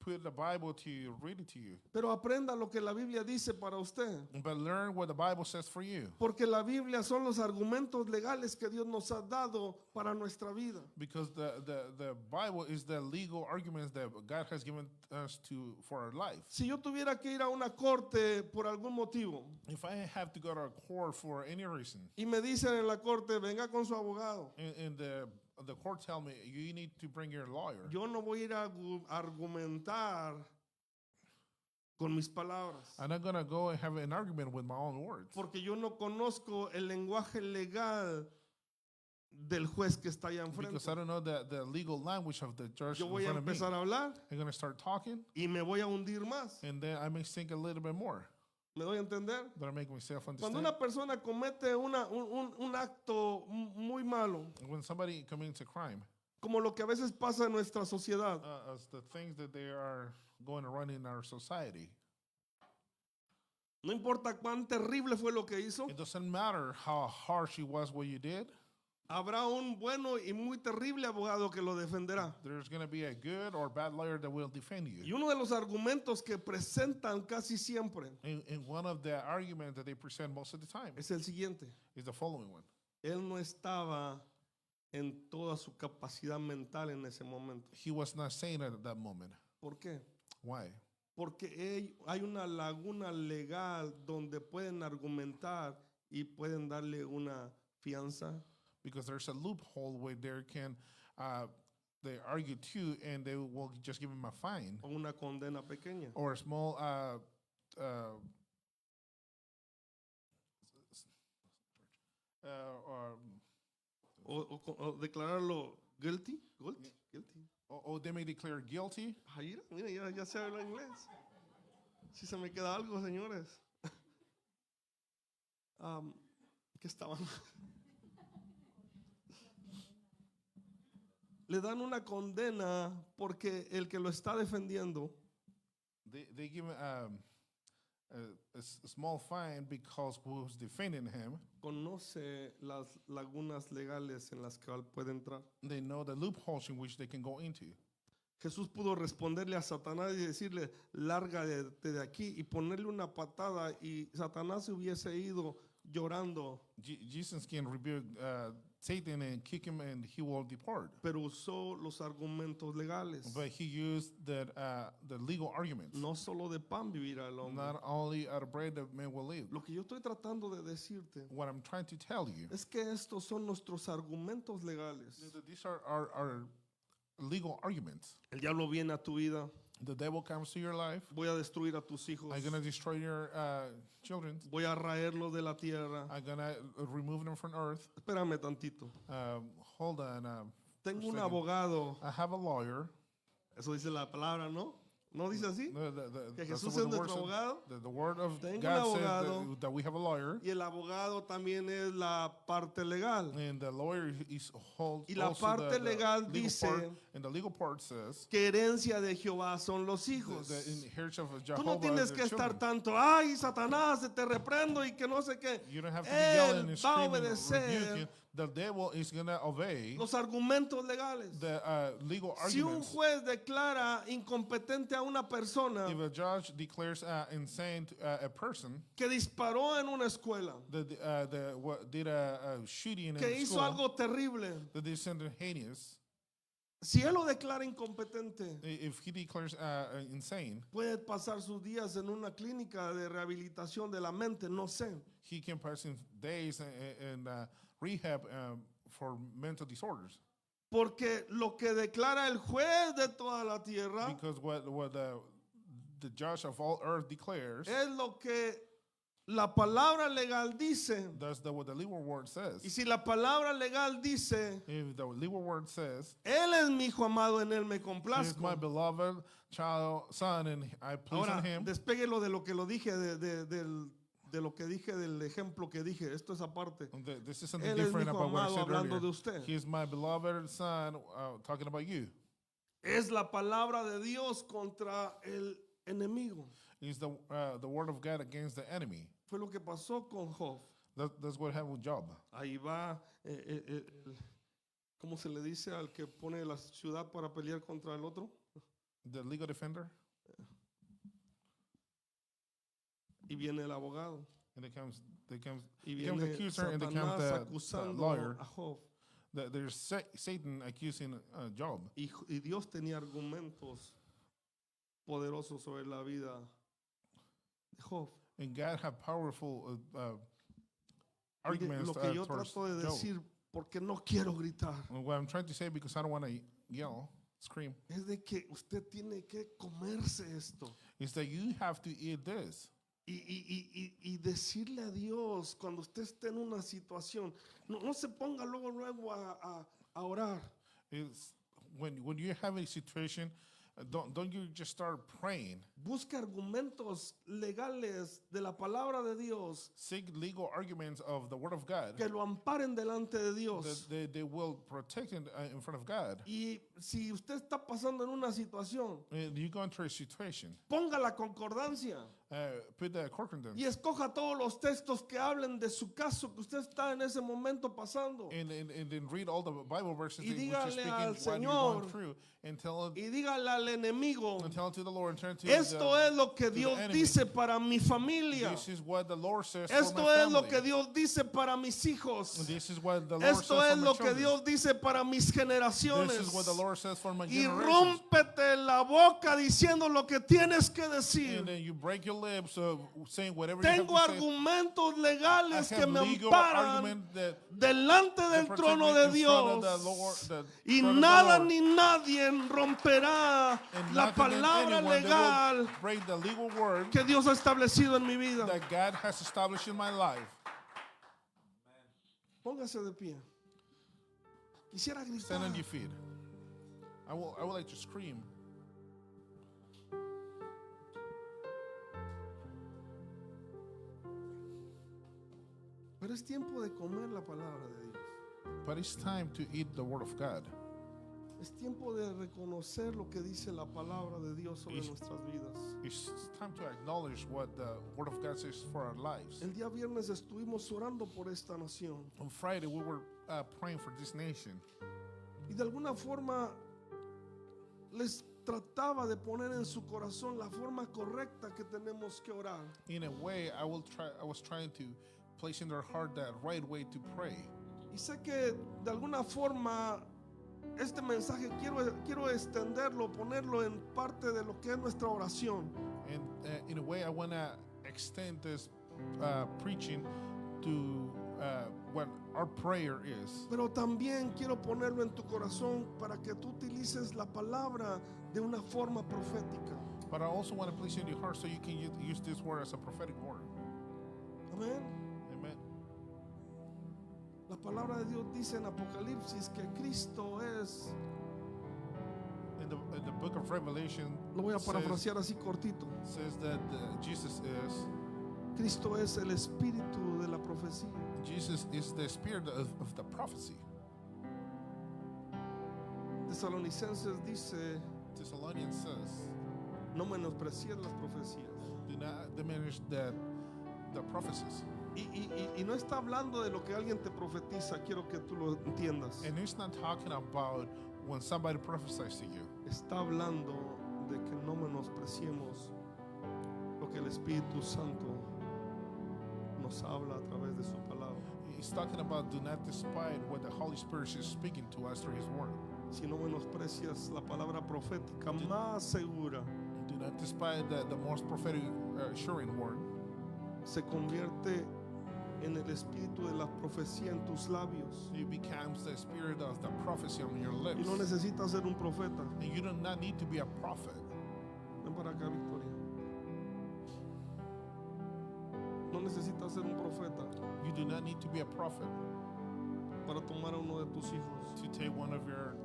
put the Bible to you, read it to you. Pero aprenda lo que la Biblia dice para usted. But learn what the Bible says for you. Porque la Biblia son los argumentos legales que Dios nos ha dado para nuestra vida. Because the Bible is the legal arguments that God has given us for our life. Si yo tuviera que ir a una corte por algún motivo If I have to go to a court for any reason, y me dicen en la corte, venga con su abogado, and the court tell me you need to bring your lawyer, yo no voy a ir a argumentar con mis palabras. I'm not going to go and have an argument with my own words. Porque yo no conozco el lenguaje legal del juez que está allá enfrente. Because I don't know the legal language of the judge Yo in voy a front of me. empezar a hablar I'm going to start talking, y me voy a hundir más. and then I may sink a little bit more. ¿Me doy a entender? But I make myself Cuando understand. una persona comete un acto muy malo, When somebody commits a crime, como lo que a veces pasa en nuestra sociedad, as the things that they are going around in our society, no importa cuán terrible fue lo que hizo, it doesn't matter how harsh it was what you did. habrá un bueno y muy terrible abogado que lo defenderá. There's going to be a good or bad lawyer that will defend Y you. uno de los argumentos que presentan casi siempre And one of the arguments that they present most of the time es el siguiente. is the following one. Él no estaba en toda su capacidad mental en ese momento. He was not sane at that moment. ¿Por qué? Why? Porque hay una laguna legal donde pueden argumentar y pueden darle una fianza, Because there's a loophole where they argue too, and they will just give him a fine o una condena pequeña. or a small O declararlo guilty. or they may declare guilty. Ahí, mira, ya sé hablar inglés. Si se me queda algo, señores. ¿Qué estaban? Le dan una condena porque el que lo está defendiendo They give him a small fine because who's defending him, conoce las lagunas legales en las que él puede entrar. they know the loopholes in which they can go into. Jesús pudo responderle a Satanás y decirle, lárgate de aquí, y ponerle una patada, y Satanás se hubiese ido llorando, Jesus can rebuke Satan and kick him, and he will depart. pero usó los argumentos legales. But he used the legal arguments. No solo de pan vivirá el hombre. Not only out of bread that man will live. Lo que yo estoy tratando de decirte What I'm trying to tell you es que estos son nuestros argumentos legales. is that these are our legal arguments. El diablo viene a tu vida, The devil comes to your life. voy a destruir a tus hijos, I'm going to destroy your children. voy a raerlos de la tierra. I'm going to remove them from earth. Espérame tantito. Hold on. Tengo un second. abogado, I have a lawyer. eso dice la palabra, ¿no? ¿No dice así? Que That's Jesús what es the word nuestro says. abogado. The word of Tengo un God says abogado. that we have a lawyer. Y el abogado también es la parte legal. And the lawyer is holds Y la also parte the legal legal dice part, and the legal part says que herencia de Jehová son los hijos. the inheritance of Tú Jehovah no tienes is que the estar children. tanto, ay, Satanás, te reprendo y que no sé qué. You don't have to be yelling Él and va a screaming and obedecer rebuking. The devil is going to obey los argumentos legales. the legal Si un arguments. juez declara incompetente a una persona If a judge declares insane to a person que disparó en una escuela, did a shooting que in hizo school, algo terrible, that did something heinous, si él lo declara incompetente, if he declares insane, puede pasar sus días en una clínica de rehabilitación de la mente, no sé. he can pass in days in rehab for mental disorders. Porque lo que declara el juez de toda la tierra Because what the judge of all earth declares es lo que la palabra legal dice, That's what the legal word y says. si la palabra legal dice, If the legal word says, Él es mi hijo amado, en Él me "He is complazco. my beloved son, and I please Ahora, on him." despéguelo de lo que lo dije, de lo que dije, del ejemplo que dije. Esto es aparte. This is something Él es mi different hijo about what I amado said hablando earlier. de usted. He is my beloved son, talking about you. Es la palabra de Dios contra el enemigo. He's the word of God against the enemy. Fue lo que pasó con Job. That's what happened with Job. Ahí va, ¿cómo se le dice al que pone la ciudad para pelear contra el otro? The legal defender, Y viene el abogado. and they comes Y becomes viene accuser, and becomes Satanás the acusando lawyer. a Job. There's Satan accusing Job. Y Dios tenía argumentos poderosos sobre la vida de Job. And God had powerful Mire, arguments lo que yo towards trato de Job. decir, porque no quiero gritar, And what I'm trying to say, because I don't want to yell, scream, es de que usted tiene que comerse esto. is that you have to eat this. Y decirle a Dios cuando usted esté en una situación, no se ponga luego a orar. Is when you have a situation, don't you just start praying. Busque argumentos legales de la palabra de Dios Seek legal arguments of the word of God que lo amparen delante de Dios. that they will protect in front of God. Y si usted está pasando en una situación, And you go into a situation, ponga la concordancia put the concordance, y escoja todos los textos que hablen de su caso que usted está en ese momento pasando. and then read all the Bible verses Y which is dígale speaking al what you're Señor, going through, and tell Y dígale al enemigo, to the Lord, and turn to esto es lo que the Dios enemy. dice para mi familia. This is what the Lord says for Esto my es family. lo que Dios dice para mis hijos. This is what the Lord Esto says es for my lo que children. Dios dice para mis generaciones. This is what the Lord says for my Y generations. rómpete la boca diciendo lo que tienes que And decir. then you break your lips saying whatever you have Tengo to say. argumentos I legales que have me legal amparan argument that delante del protect trono me de in front Dios. of the Lord, the Y throne of the nada Lord. ni nadie romperá And la nothing and palabra anyone that legal will break the legal word que Dios ha establecido en mi vida. that God has established in my life. Póngase de pie. Quisiera gritar. Stand on your feet. I would like to scream. Pero es tiempo de comer la palabra de Dios. But it's time to eat the word of God. Es tiempo de reconocer lo que dice la palabra de Dios sobre It's- nuestras vidas. It's time to acknowledge what the word of God says for our lives. El día viernes estuvimos orando por esta nación On Friday, we were praying for this nation. y de alguna forma les trataba de poner en su corazón la forma correcta que tenemos que orar. In a way, I was trying to place in their heart that right way to pray. Y sé que de alguna forma este mensaje quiero extenderlo, ponerlo en parte de lo que es nuestra oración. And in a way, I want to extend this preaching to what our prayer is. Pero también quiero ponerlo en tu corazón para que tú utilices la palabra de una forma profética. But I also want to place it in your heart so you can use this word as a prophetic word. Amén. Amen. La palabra de Dios dice en Apocalipsis que Cristo es, In the book of Revelation, lo voy a says parafrasear así cortito, that Jesus is Cristo es el espíritu de la profecía. the spirit of the prophecy. Tesalonicenses dice, Thessalonians says, no menosprecies las profecías. do not diminish the prophecies. Y no está hablando de lo que alguien te profetiza, quiero que tú lo entiendas. And it's not talking about when somebody prophesies to you. Está hablando de que no menospreciemos lo que el Espíritu Santo nos habla a través de su palabra. He's talking about do not despise what the Holy Spirit is speaking to us through His word. Si no menosprecias la palabra profética más segura, Do not despise the most prophetic, assuring word. se convierte en el espíritu de la profecía en tus labios. It becomes the spirit of the prophecy on your Y lips. no necesitas ser un profeta. And you do not need to be a prophet. Ven para acá, Victoria. No necesitas ser un profeta You do not need to be a prophet para tomar a uno de tus hijos to take one of your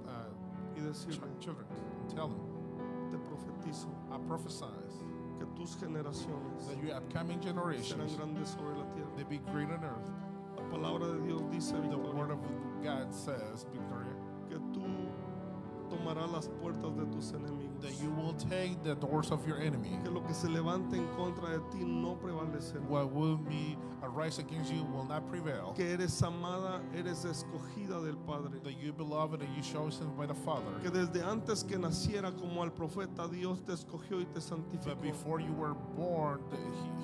y decirle, children and tell them, te profetizo I prophesy que tus generaciones that your upcoming serán generations, grandes sobre la tierra. they be great on earth. La palabra de Dios dice, The word Victoria, of God says, Victoria, que tú tomarás las puertas de tus enemigos. that you will take the doors of your enemy. Que lo que se levante en contra de ti no prevalecerá. What will be arise against you will not prevail. Que eres amada, eres escogida del Padre. That you beloved and you chosen by the Father. Que desde antes que naciera como al profeta, Dios te escogió y te But santificó. before you were born,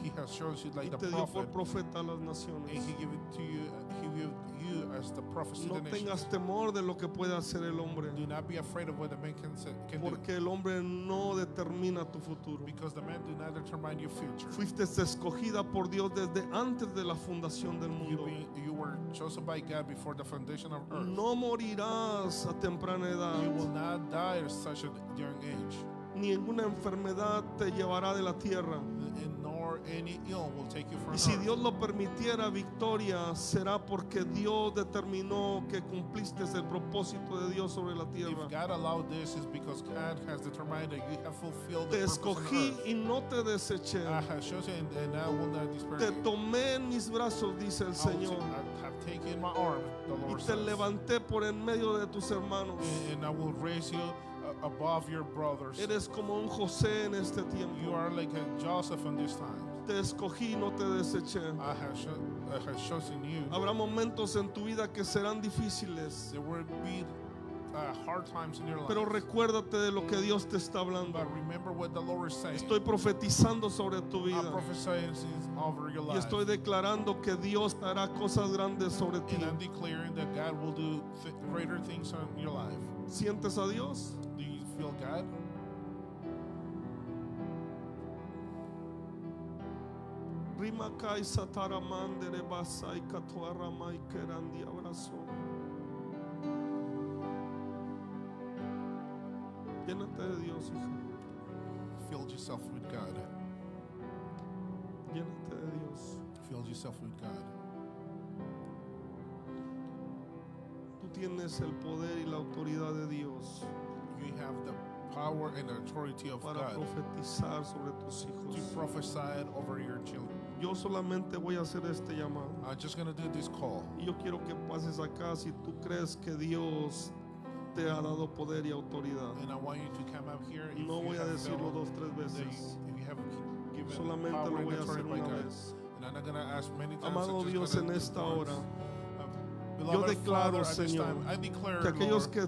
he has chosen you Y like the te dio por prophet, profeta a las and naciones. he gave it to you. He gave you as the prophet to No the nations. tengas temor de lo que puede hacer el hombre. Do not be afraid of what the man can do, Porque el hombre no determina tu futuro. because the man do not determine your future. Fuiste escogida por Dios desde antes de la fundación del mundo. You were chosen by God before the foundation of earth. No morirás a temprana You will edad, not die at such a young age, ni ninguna enfermedad te llevará de la tierra. and nor any ill will take you from Y si earth. Dios lo permitiera, Victoria, será porque Dios determinó que cumpliste el propósito de Dios sobre la If tierra. God allowed this, is because God has determined that you have fulfilled Te the purpose on escogí earth. y no te deseché. I have chosen, and I will not despair Te you. tomé en mis brazos, dice el Señor, I have taken my arm, the y Lord te says, levanté por en medio de tus hermanos. and I will raise you above your brothers. Eres como un José en este You tiempo. are like a Joseph in this time. Te escogí y no te deseché. I have chosen you. Habrá momentos en tu vida que serán difíciles, There will be hard times in your life. pero recuérdate de lo que Dios te está hablando. But remember what the Lord is saying. Estoy profetizando sobre tu I vida prophesy over your y life. estoy declarando que Dios hará cosas grandes sobre ti. And I'm declaring that God will do greater things in your life. ¿Sientes a Dios? Do you feel God? Rima kai satara mandere basai katuara mai kerandi abrazo. Llénate de Dios, hija. Fill yourself with God. Llénate de Dios. Fill yourself with God. Tú tienes el poder y la autoridad de Dios You have the power and authority of para God profetizar sobre tus to hijos. prophesy over your children. Yo solamente voy a hacer este llamado. I'm just going to do this call. Y yo quiero que pases acá si tú crees que Dios te ha dado poder y autoridad. And I want you to come up here. If No you voy a have decirlo felt 2-3 that veces. if you have given Solamente power lo and voy a hacer authority by una God. vez. And I'm not going to ask many times. Amado I'm just Dios, gonna en do esta once. hora, Beloved declaro, Father, at this Señor, time, I declare, que aquellos Lord, que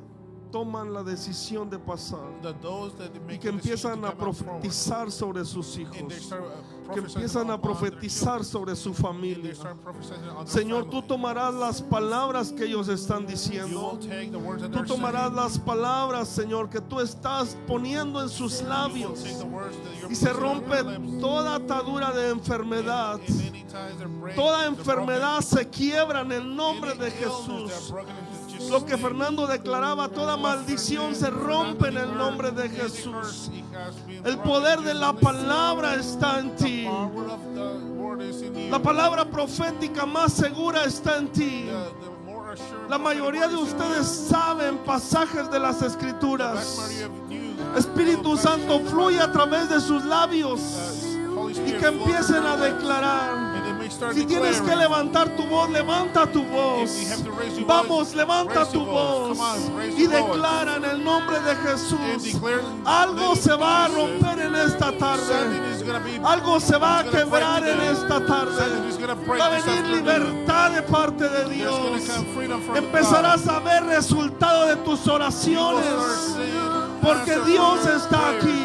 toman la decisión de pasar that those that y make que a decision empiezan to a come up forward, profetizar sobre sus and they hijos, start, que prophesying empiezan a upon their profetizar children, sobre su and they familia. start prophesying on their Señor, tú family. tomarás las palabras que ellos están You will diciendo. take the words that Tú they're tomarás saying. las palabras, Señor, que tú estás poniendo en sus You will labios take the words that you're y se putting on rompe their lips. toda atadura de enfermedad. And any times they're break, Toda they're enfermedad se quiebra en el nombre broken. de Any illness, Jesús. they're broken into Jesus' Lo que name. Fernando declaraba, toda maldición se rompe en el nombre de Jesús. El poder de la palabra está en ti. La palabra profética más segura está en ti. La mayoría de ustedes saben pasajes de las Escrituras. Espíritu Santo, fluye a través de sus labios y que empiecen a declarar. Si tienes que levantar tu voz, levanta tu voz. Vamos, levanta tu voz y declara en el nombre de Jesús. Algo se va a romper en esta tarde. Algo se va a quebrar en esta tarde. Va a venir libertad de parte de Dios. Empezarás a ver resultado de tus oraciones. Porque Dios está aquí.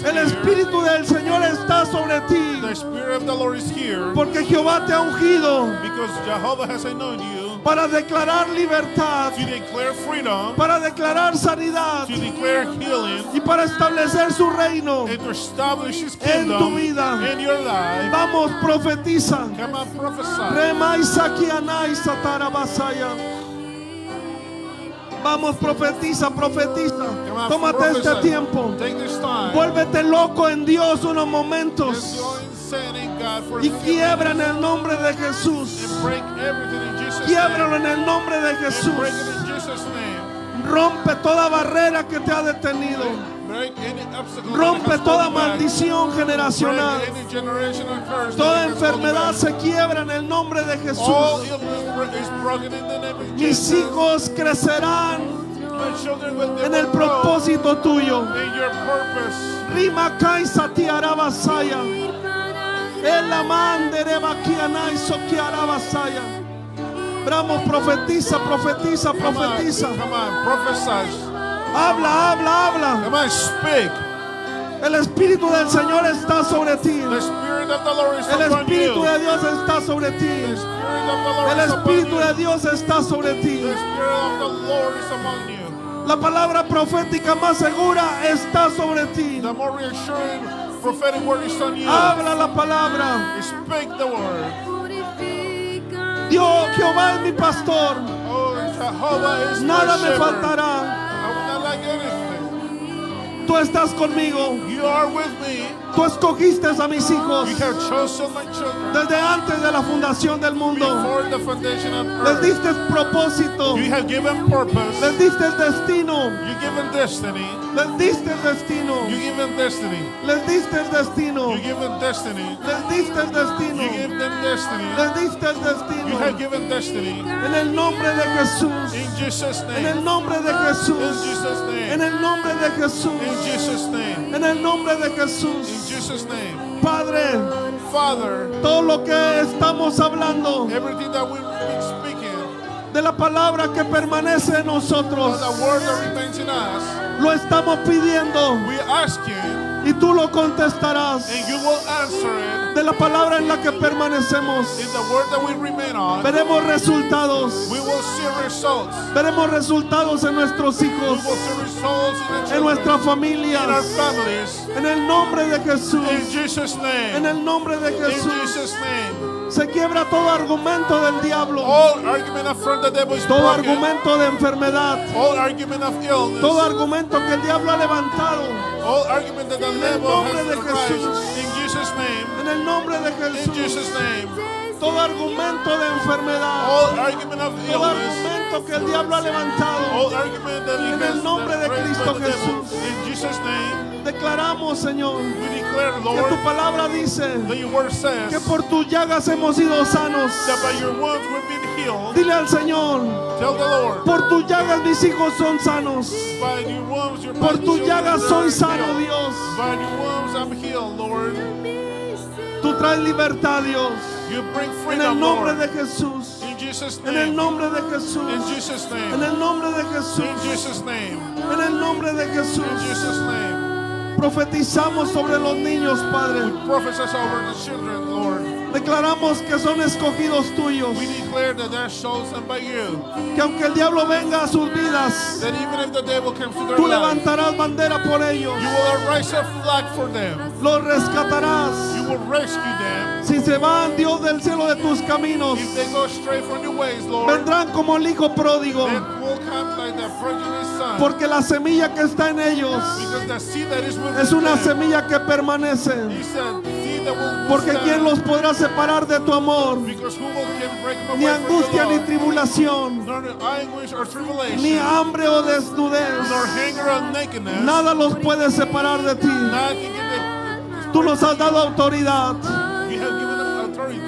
El Espíritu del Señor está sobre ti. The Spirit of the Lord is here Porque Jehová te ha ungido because Jehovah has anointed you para declarar libertad, to declare freedom, para declarar sanidad to declare healing, y para establecer su reino and to establish His en tu kingdom vida. in your life. Vamos, profetiza. Come on, prophesy. Rema Isaquianai Satarabasaya. Vamos, profetiza, profetiza. Come on, Tómate este prophesy. tiempo. Take this time. Vuélvete loco en Dios unos Just momentos. go sending God for Y forgiveness. quiebra en el nombre de Jesús. And break everything in Jesus' Quiebralo name. en el nombre de And break Jesús. it in Jesus' name. Rompe toda barrera que te ha detenido. Break any obstacle that Rompe has toda held back. maldición generacional. Break any generational curse Toda that has held enfermedad back. se quiebra en el nombre de All Jesús. illness is broken in the name of Mis Jesus. hijos crecerán My children will en el grow propósito tuyo. in your purpose. Rima kaisa ti arabasaya. El amande rebaquiana y soquiarabasaya. Bravo, profetiza, profetiza, profetiza. Come on, prophesy. Habla, habla, habla. Come on, speak. El Espíritu del Señor está sobre ti. The Spirit of the Lord is El upon Espíritu you. de Dios está sobre The ti. Spirit of the Lord El is upon Espíritu you. de Dios está sobre ti. The Spirit of the Lord is among you. La palabra profética más segura está sobre ti. The more reassuring prophetic word is on you. Habla la palabra. Speak the word. Dios, Jehová es mi pastor. Oh, Jehovah is Nada my me shepherd. faltará. I will not lack anything. Tú estás conmigo. You are with me. Tú escogiste a mis hijos You have chosen my children desde antes de la fundación del mundo. before the foundation of Les earth. diste propósito. You have given purpose. Les diste destino. You given destiny. Les diste destino. You given destiny. Les diste destino. You given destiny. Les diste destino. You give them destiny. Les diste You destino. have given destiny. En el nombre de Jesús. In Jesus' En el name. nombre de In Jesús. Jesus' En name. el nombre de Jesús. In Jesus' name. En el nombre de In Jesús. Jesus' name. Padre, Father, todo lo que estamos hablando everything that we've been speaking, de la palabra que permanece en nosotros, the word that remains in us, lo estamos pidiendo we ask you, y tú lo contestarás. and you will answer it De la palabra en la que permanecemos, in the word that we remain on. veremos resultados. We will see results. Veremos resultados en nuestros We hijos, will see results in the en children, nuestras in our familias. families. En el nombre de In Jesús. Jesus' En name. el nombre de In Jesús. Jesus' name. Se quiebra todo argumento del diablo. All argument of front the devil is Todo broken. argumento de enfermedad. All argument of illness. Todo argumento que el diablo ha levantado. All argument that the devil nombre has de arised. Jesús. In Jesus' name. En el nombre de In Jesús. Jesus' name. Todo argumento de enfermedad. All argument of Todo illness. argumento que el diablo ha levantado. All argument that he En el has nombre de raised Cristo by the devil. Jesús. In Jesus' name. Declaramos, Señor, We declare, que Lord, tu palabra dice that your word says que por tus llagas hemos sido sanos. that by your wounds we've been healed. Dile al Señor, Tell the Lord, por tus llagas mis hijos son sanos. by your wounds, your Por tus children llagas are soy sano, healed. Dios. By your wounds I'm healed, Lord. Tú traes libertad, Dios. You bring En freedom, el nombre Lord. de Jesús. In Jesus' En el name. nombre de In Jesús. Jesus' En name. el nombre de In Jesús. Jesus' name. En el nombre de In Jesús. Jesus' name. Profetizamos sobre los niños, Padre. Prophesy over the children, Lord. Declaramos que son escogidos tuyos. We declare that they're chosen by you. Que aunque el diablo venga a sus vidas, That even if the devil comes to their tú life, levantarás bandera por ellos. you will raise a flag for them. Los rescatarás. You will rescue them. Si se van, Dios del cielo, de tus caminos, If they go straight from your ways, Lord, vendrán como el hijo pródigo. then will come like the prodigal son. Porque la semilla que está en ellos Because the seed that is within es una them, semilla que permanece. he said, seed that will Porque stand. ¿quién los podrá separar de tu amor? Because who can break them Ni away from angustia your ni love? tribulación, Nor anguish or tribulation, ni hambre o desnudez. nor hunger or nakedness. Nada los puede separar de ti. Nothing can Tú nos has dado autoridad. you have given them authority.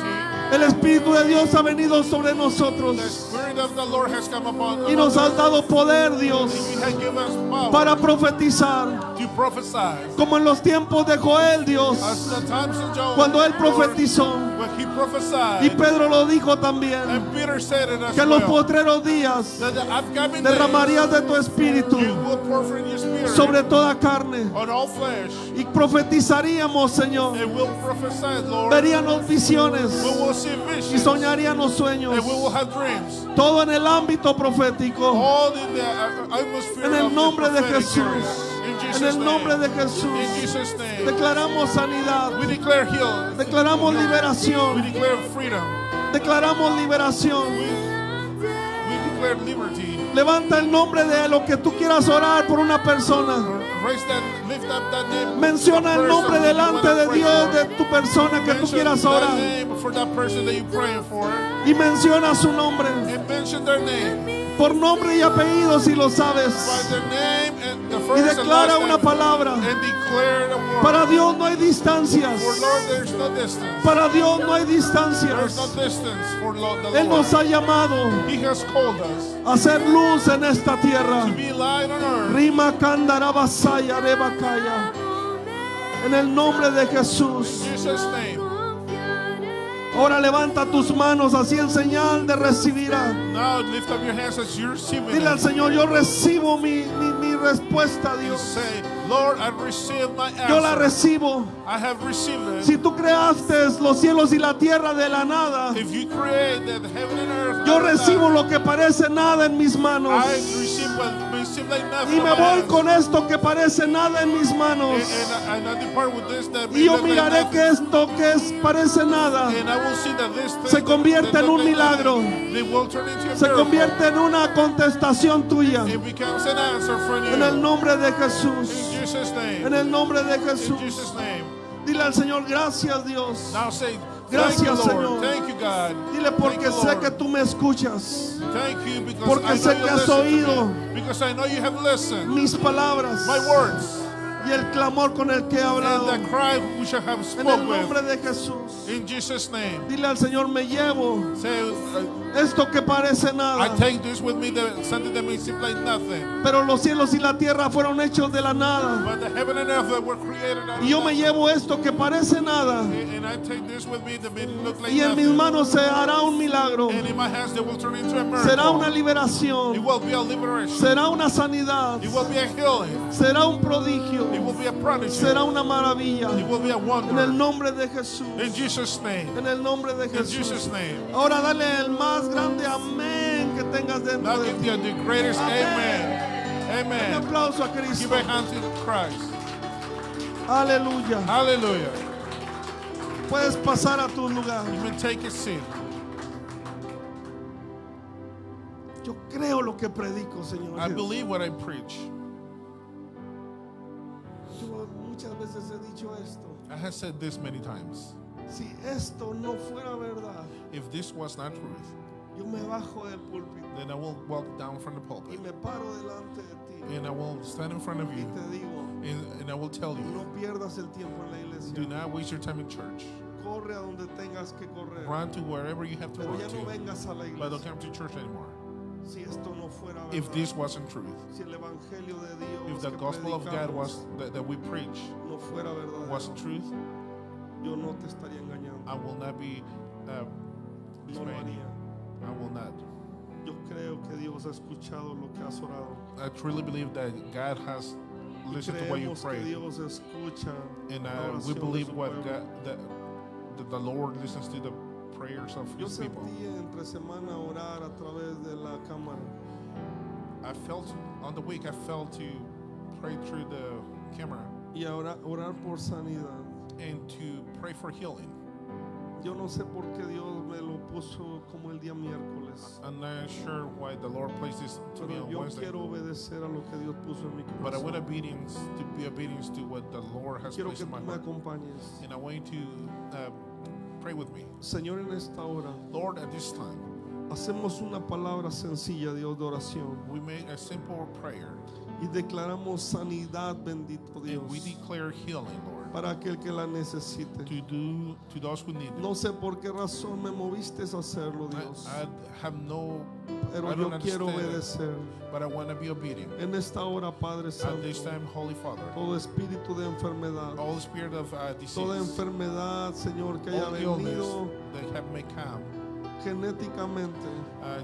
El Espíritu de Dios ha venido sobre The nosotros Spirit of the Lord has come upon y nos us. has dado poder, Dios, He has given us power para profetizar. to prophesy. Como en los tiempos de Joel, Dios, As the times of Joel, cuando él Lord, profetizó. when he prophesied, Y Pedro lo dijo también, and Peter said it as que en los well, postreros días that the upcoming days, derramarías de tu espíritu you will pour forth your spirit sobre toda carne. on all flesh, Y profetizaríamos, Señor. and will prophesy, Lord. Veríamos visiones We will see y visions, soñaríamos sueños. and we will have dreams. Todo en el ámbito profético. All in the atmosphere En el of nombre the de prophetic Jesús. area. In En Jesus' el nombre name. de Jesús. In Jesus' name. Declaramos sanidad. We declare healing. Declaramos We liberación. declare freedom. Declaramos liberación. We declare liberty. Levanta el nombre de lo que tú quieras orar por una persona. lift up that name. Menciona el nombre Person that you delante wanna de pray Dios for. de tu persona que tú Mention quieras that orar. name for that person that you're praying for. Y menciona su nombre. And mention their name. Por nombre y apellido si lo By sabes. their name and the Y first and declara last una name. palabra. And declare the word. Para Dios no hay distancias. For Lord, there's no distance. Para Dios no hay There's no distancias. distance for Lord, the Él nos Lord. ha llamado He has called us a hacer luz en esta tierra. to be light on earth. Rima Kandarabasaya Rebakaya. En el nombre de Jesús. In Jesus' name. Ahora levanta tus manos así en señal de recibirá. Now lift up your hands as you're receiving Dile al it. Señor, yo recibo mi respuesta, You Dios. say, Lord, I've received my Yo la answer. recibo. I have received it. Si tú creaste los cielos y la tierra de la nada, If you created heaven and earth, yo out of recibo that, lo que parece nada en mis manos. I receive what seems like nothing. Y in me my voy hands. con esto que parece nada en mis manos. And I depart with this that Y yo looks like miraré nothing. que esto parece nada And I will see that this thing se convierte that en un look like milagro. nothing, they will turn into a se miracle. convierte en una contestación tuya. It becomes an answer for you. En el nombre de In Jesús. Jesus' name. En el nombre de In Jesús. Jesus' name. Dile al Señor, gracias Dios. Now say, Gracias, thank you, Lord. Señor. Thank you, God. Dile Thank porque you, sé Lord. que tú me escuchas. Thank you because Porque I sé know que you has listen to me. oído Because I know you have listened. Mis palabras My words y el clamor con el que he hablado. and the cry which I have En el spoken nombre with. de Jesús. In Jesus' name. Dile al Señor, me llevo Say, esto que parece I nada. take this with me, something that may seem like nothing. Pero los cielos y la tierra fueron hechos de la nada. But the heaven and earth that were created out of Y yo me nothing. llevo esto que parece nada. And I take this with me that may look like Y en mis nothing. manos se hará un milagro. And in my hands they will turn into a miracle. Será una It liberación. will be a liberation. Será una sanidad. It will be a healing. Será un prodigio. It will be a prodigy. Será una maravilla. It will be a En el wonder. nombre de Jesús. In Jesus' name. En el nombre de In Jesús. Jesus' name. Ahora dale el más grande amén que tengas dentro Now de give ti. you the greatest amen. Un Amen. aplauso a Give Cristo. a hand to Christ. Aleluya. Hallelujah. Puedes pasar a tu lugar. You may take a seat. Yo creo lo que predico, Señor. I believe what I preach. Yo muchas veces he dicho esto. I have said this many times. Si esto no fuera verdad, If this was not truth, yo me bajo del púlpito then I will walk down from the y pulpit me paro delante de ti and I will stand in front of y you te digo, and I will tell you, no pierdas el tiempo en la iglesia. do not waste your time in church. Corre a donde tengas que correr. Run to wherever you have to Pero run ya no to, vengas a la but don't iglesia. come to church anymore. Si esto no fuera If verdad, this wasn't truth, si el evangelio de Dios if the que gospel of God predicamos was that we preach no fuera verdad, wasn't truth, yo no te estaría engañando. I will not be No lo dismayed. haría. I will not. Yo creo que Dios ha escuchado lo que has orado. I truly believe that God has Y listened to what you creemos que prayed, Dios escucha and la we oración de believe su what pueblo. God, that the Lord listens to the prayers of Yo His people. sentí entre semana orar a través de la cámara. I felt on the week I felt to pray through the camera Y ahora orar por sanidad. and to pray for healing. Yo no sé por qué Dios me lo puso como el día miércoles. I'm not sure why the Lord placed this to me Pero on yo Wednesday, quiero obedecer a lo que Dios puso en mi but I want corazón. obedience to be obedience to what the Lord has Quiero placed que in my tú me heart, acompañes. and I want you to pray with me, Señor, en esta hora Lord. At this time, hacemos una palabra sencilla, Dios, de oración. we make a simple prayer, Y declaramos sanidad, bendito and we Dios, declare healing, Lord, para aquel que la necesite. to those who need it. No sé por qué razón me moviste a hacerlo, I, Dios. I have no, Pero I yo don't quiero understand it, obedecer. but I want to be obedient. En esta hora, Padre At Santo, this time, Holy Father, todo espíritu de enfermedad, all spirit of disease, toda enfermedad, Señor, que haya all illness venido that have may come, genéticamente,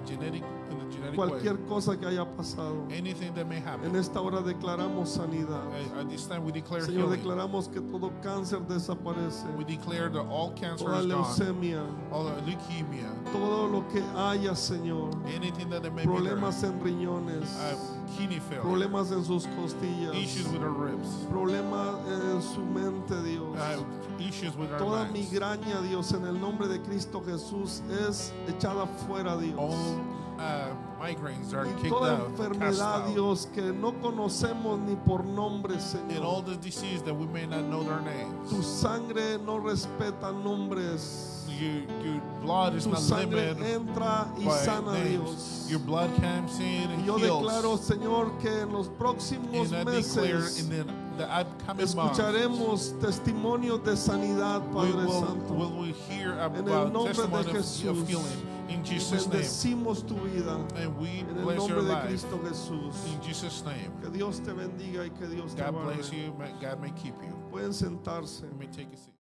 genetic in a genetic cualquier way, cosa que haya pasado, anything that may en happen. esta hora declaramos sanidad. At this time, we declare Señor, healing. declaramos que todo cáncer desaparece, We declare that all cancer toda is gone, leucemia, all leukemia, todo lo que haya, Señor, anything that may be problemas en riñones, there, kidney failure, problemas en sus costillas, issues with our ribs, problemas en su mente, Dios. issues with our Toda minds. migraña, Dios, en el nombre de Cristo Jesús es echada fuera, Dios. All migraines that are Y kicked toda out, cast enfermedad, out. Dios, que no conocemos ni por nombre, And all Señor. the disease that we may not know their Tu names. sangre no respeta nombres. Your blood is Tu not sangre limited entra y by sana, names. Dios. Your blood comes in Y and yo declaro, heals. Señor, que en los próximos And I declare meses in the upcoming months, escucharemos testimonios de sanidad, Padre Santo. will hear el about nombre de testimony Jesús. of healing. In Y Jesus' name. bendecimos tu vida And we en el bless your nombre de life. Cristo Jesús. In Jesus' name. Que Dios te bendiga y que Dios te God bless guarde. you. God may keep you. Pueden sentarse. You may take a seat.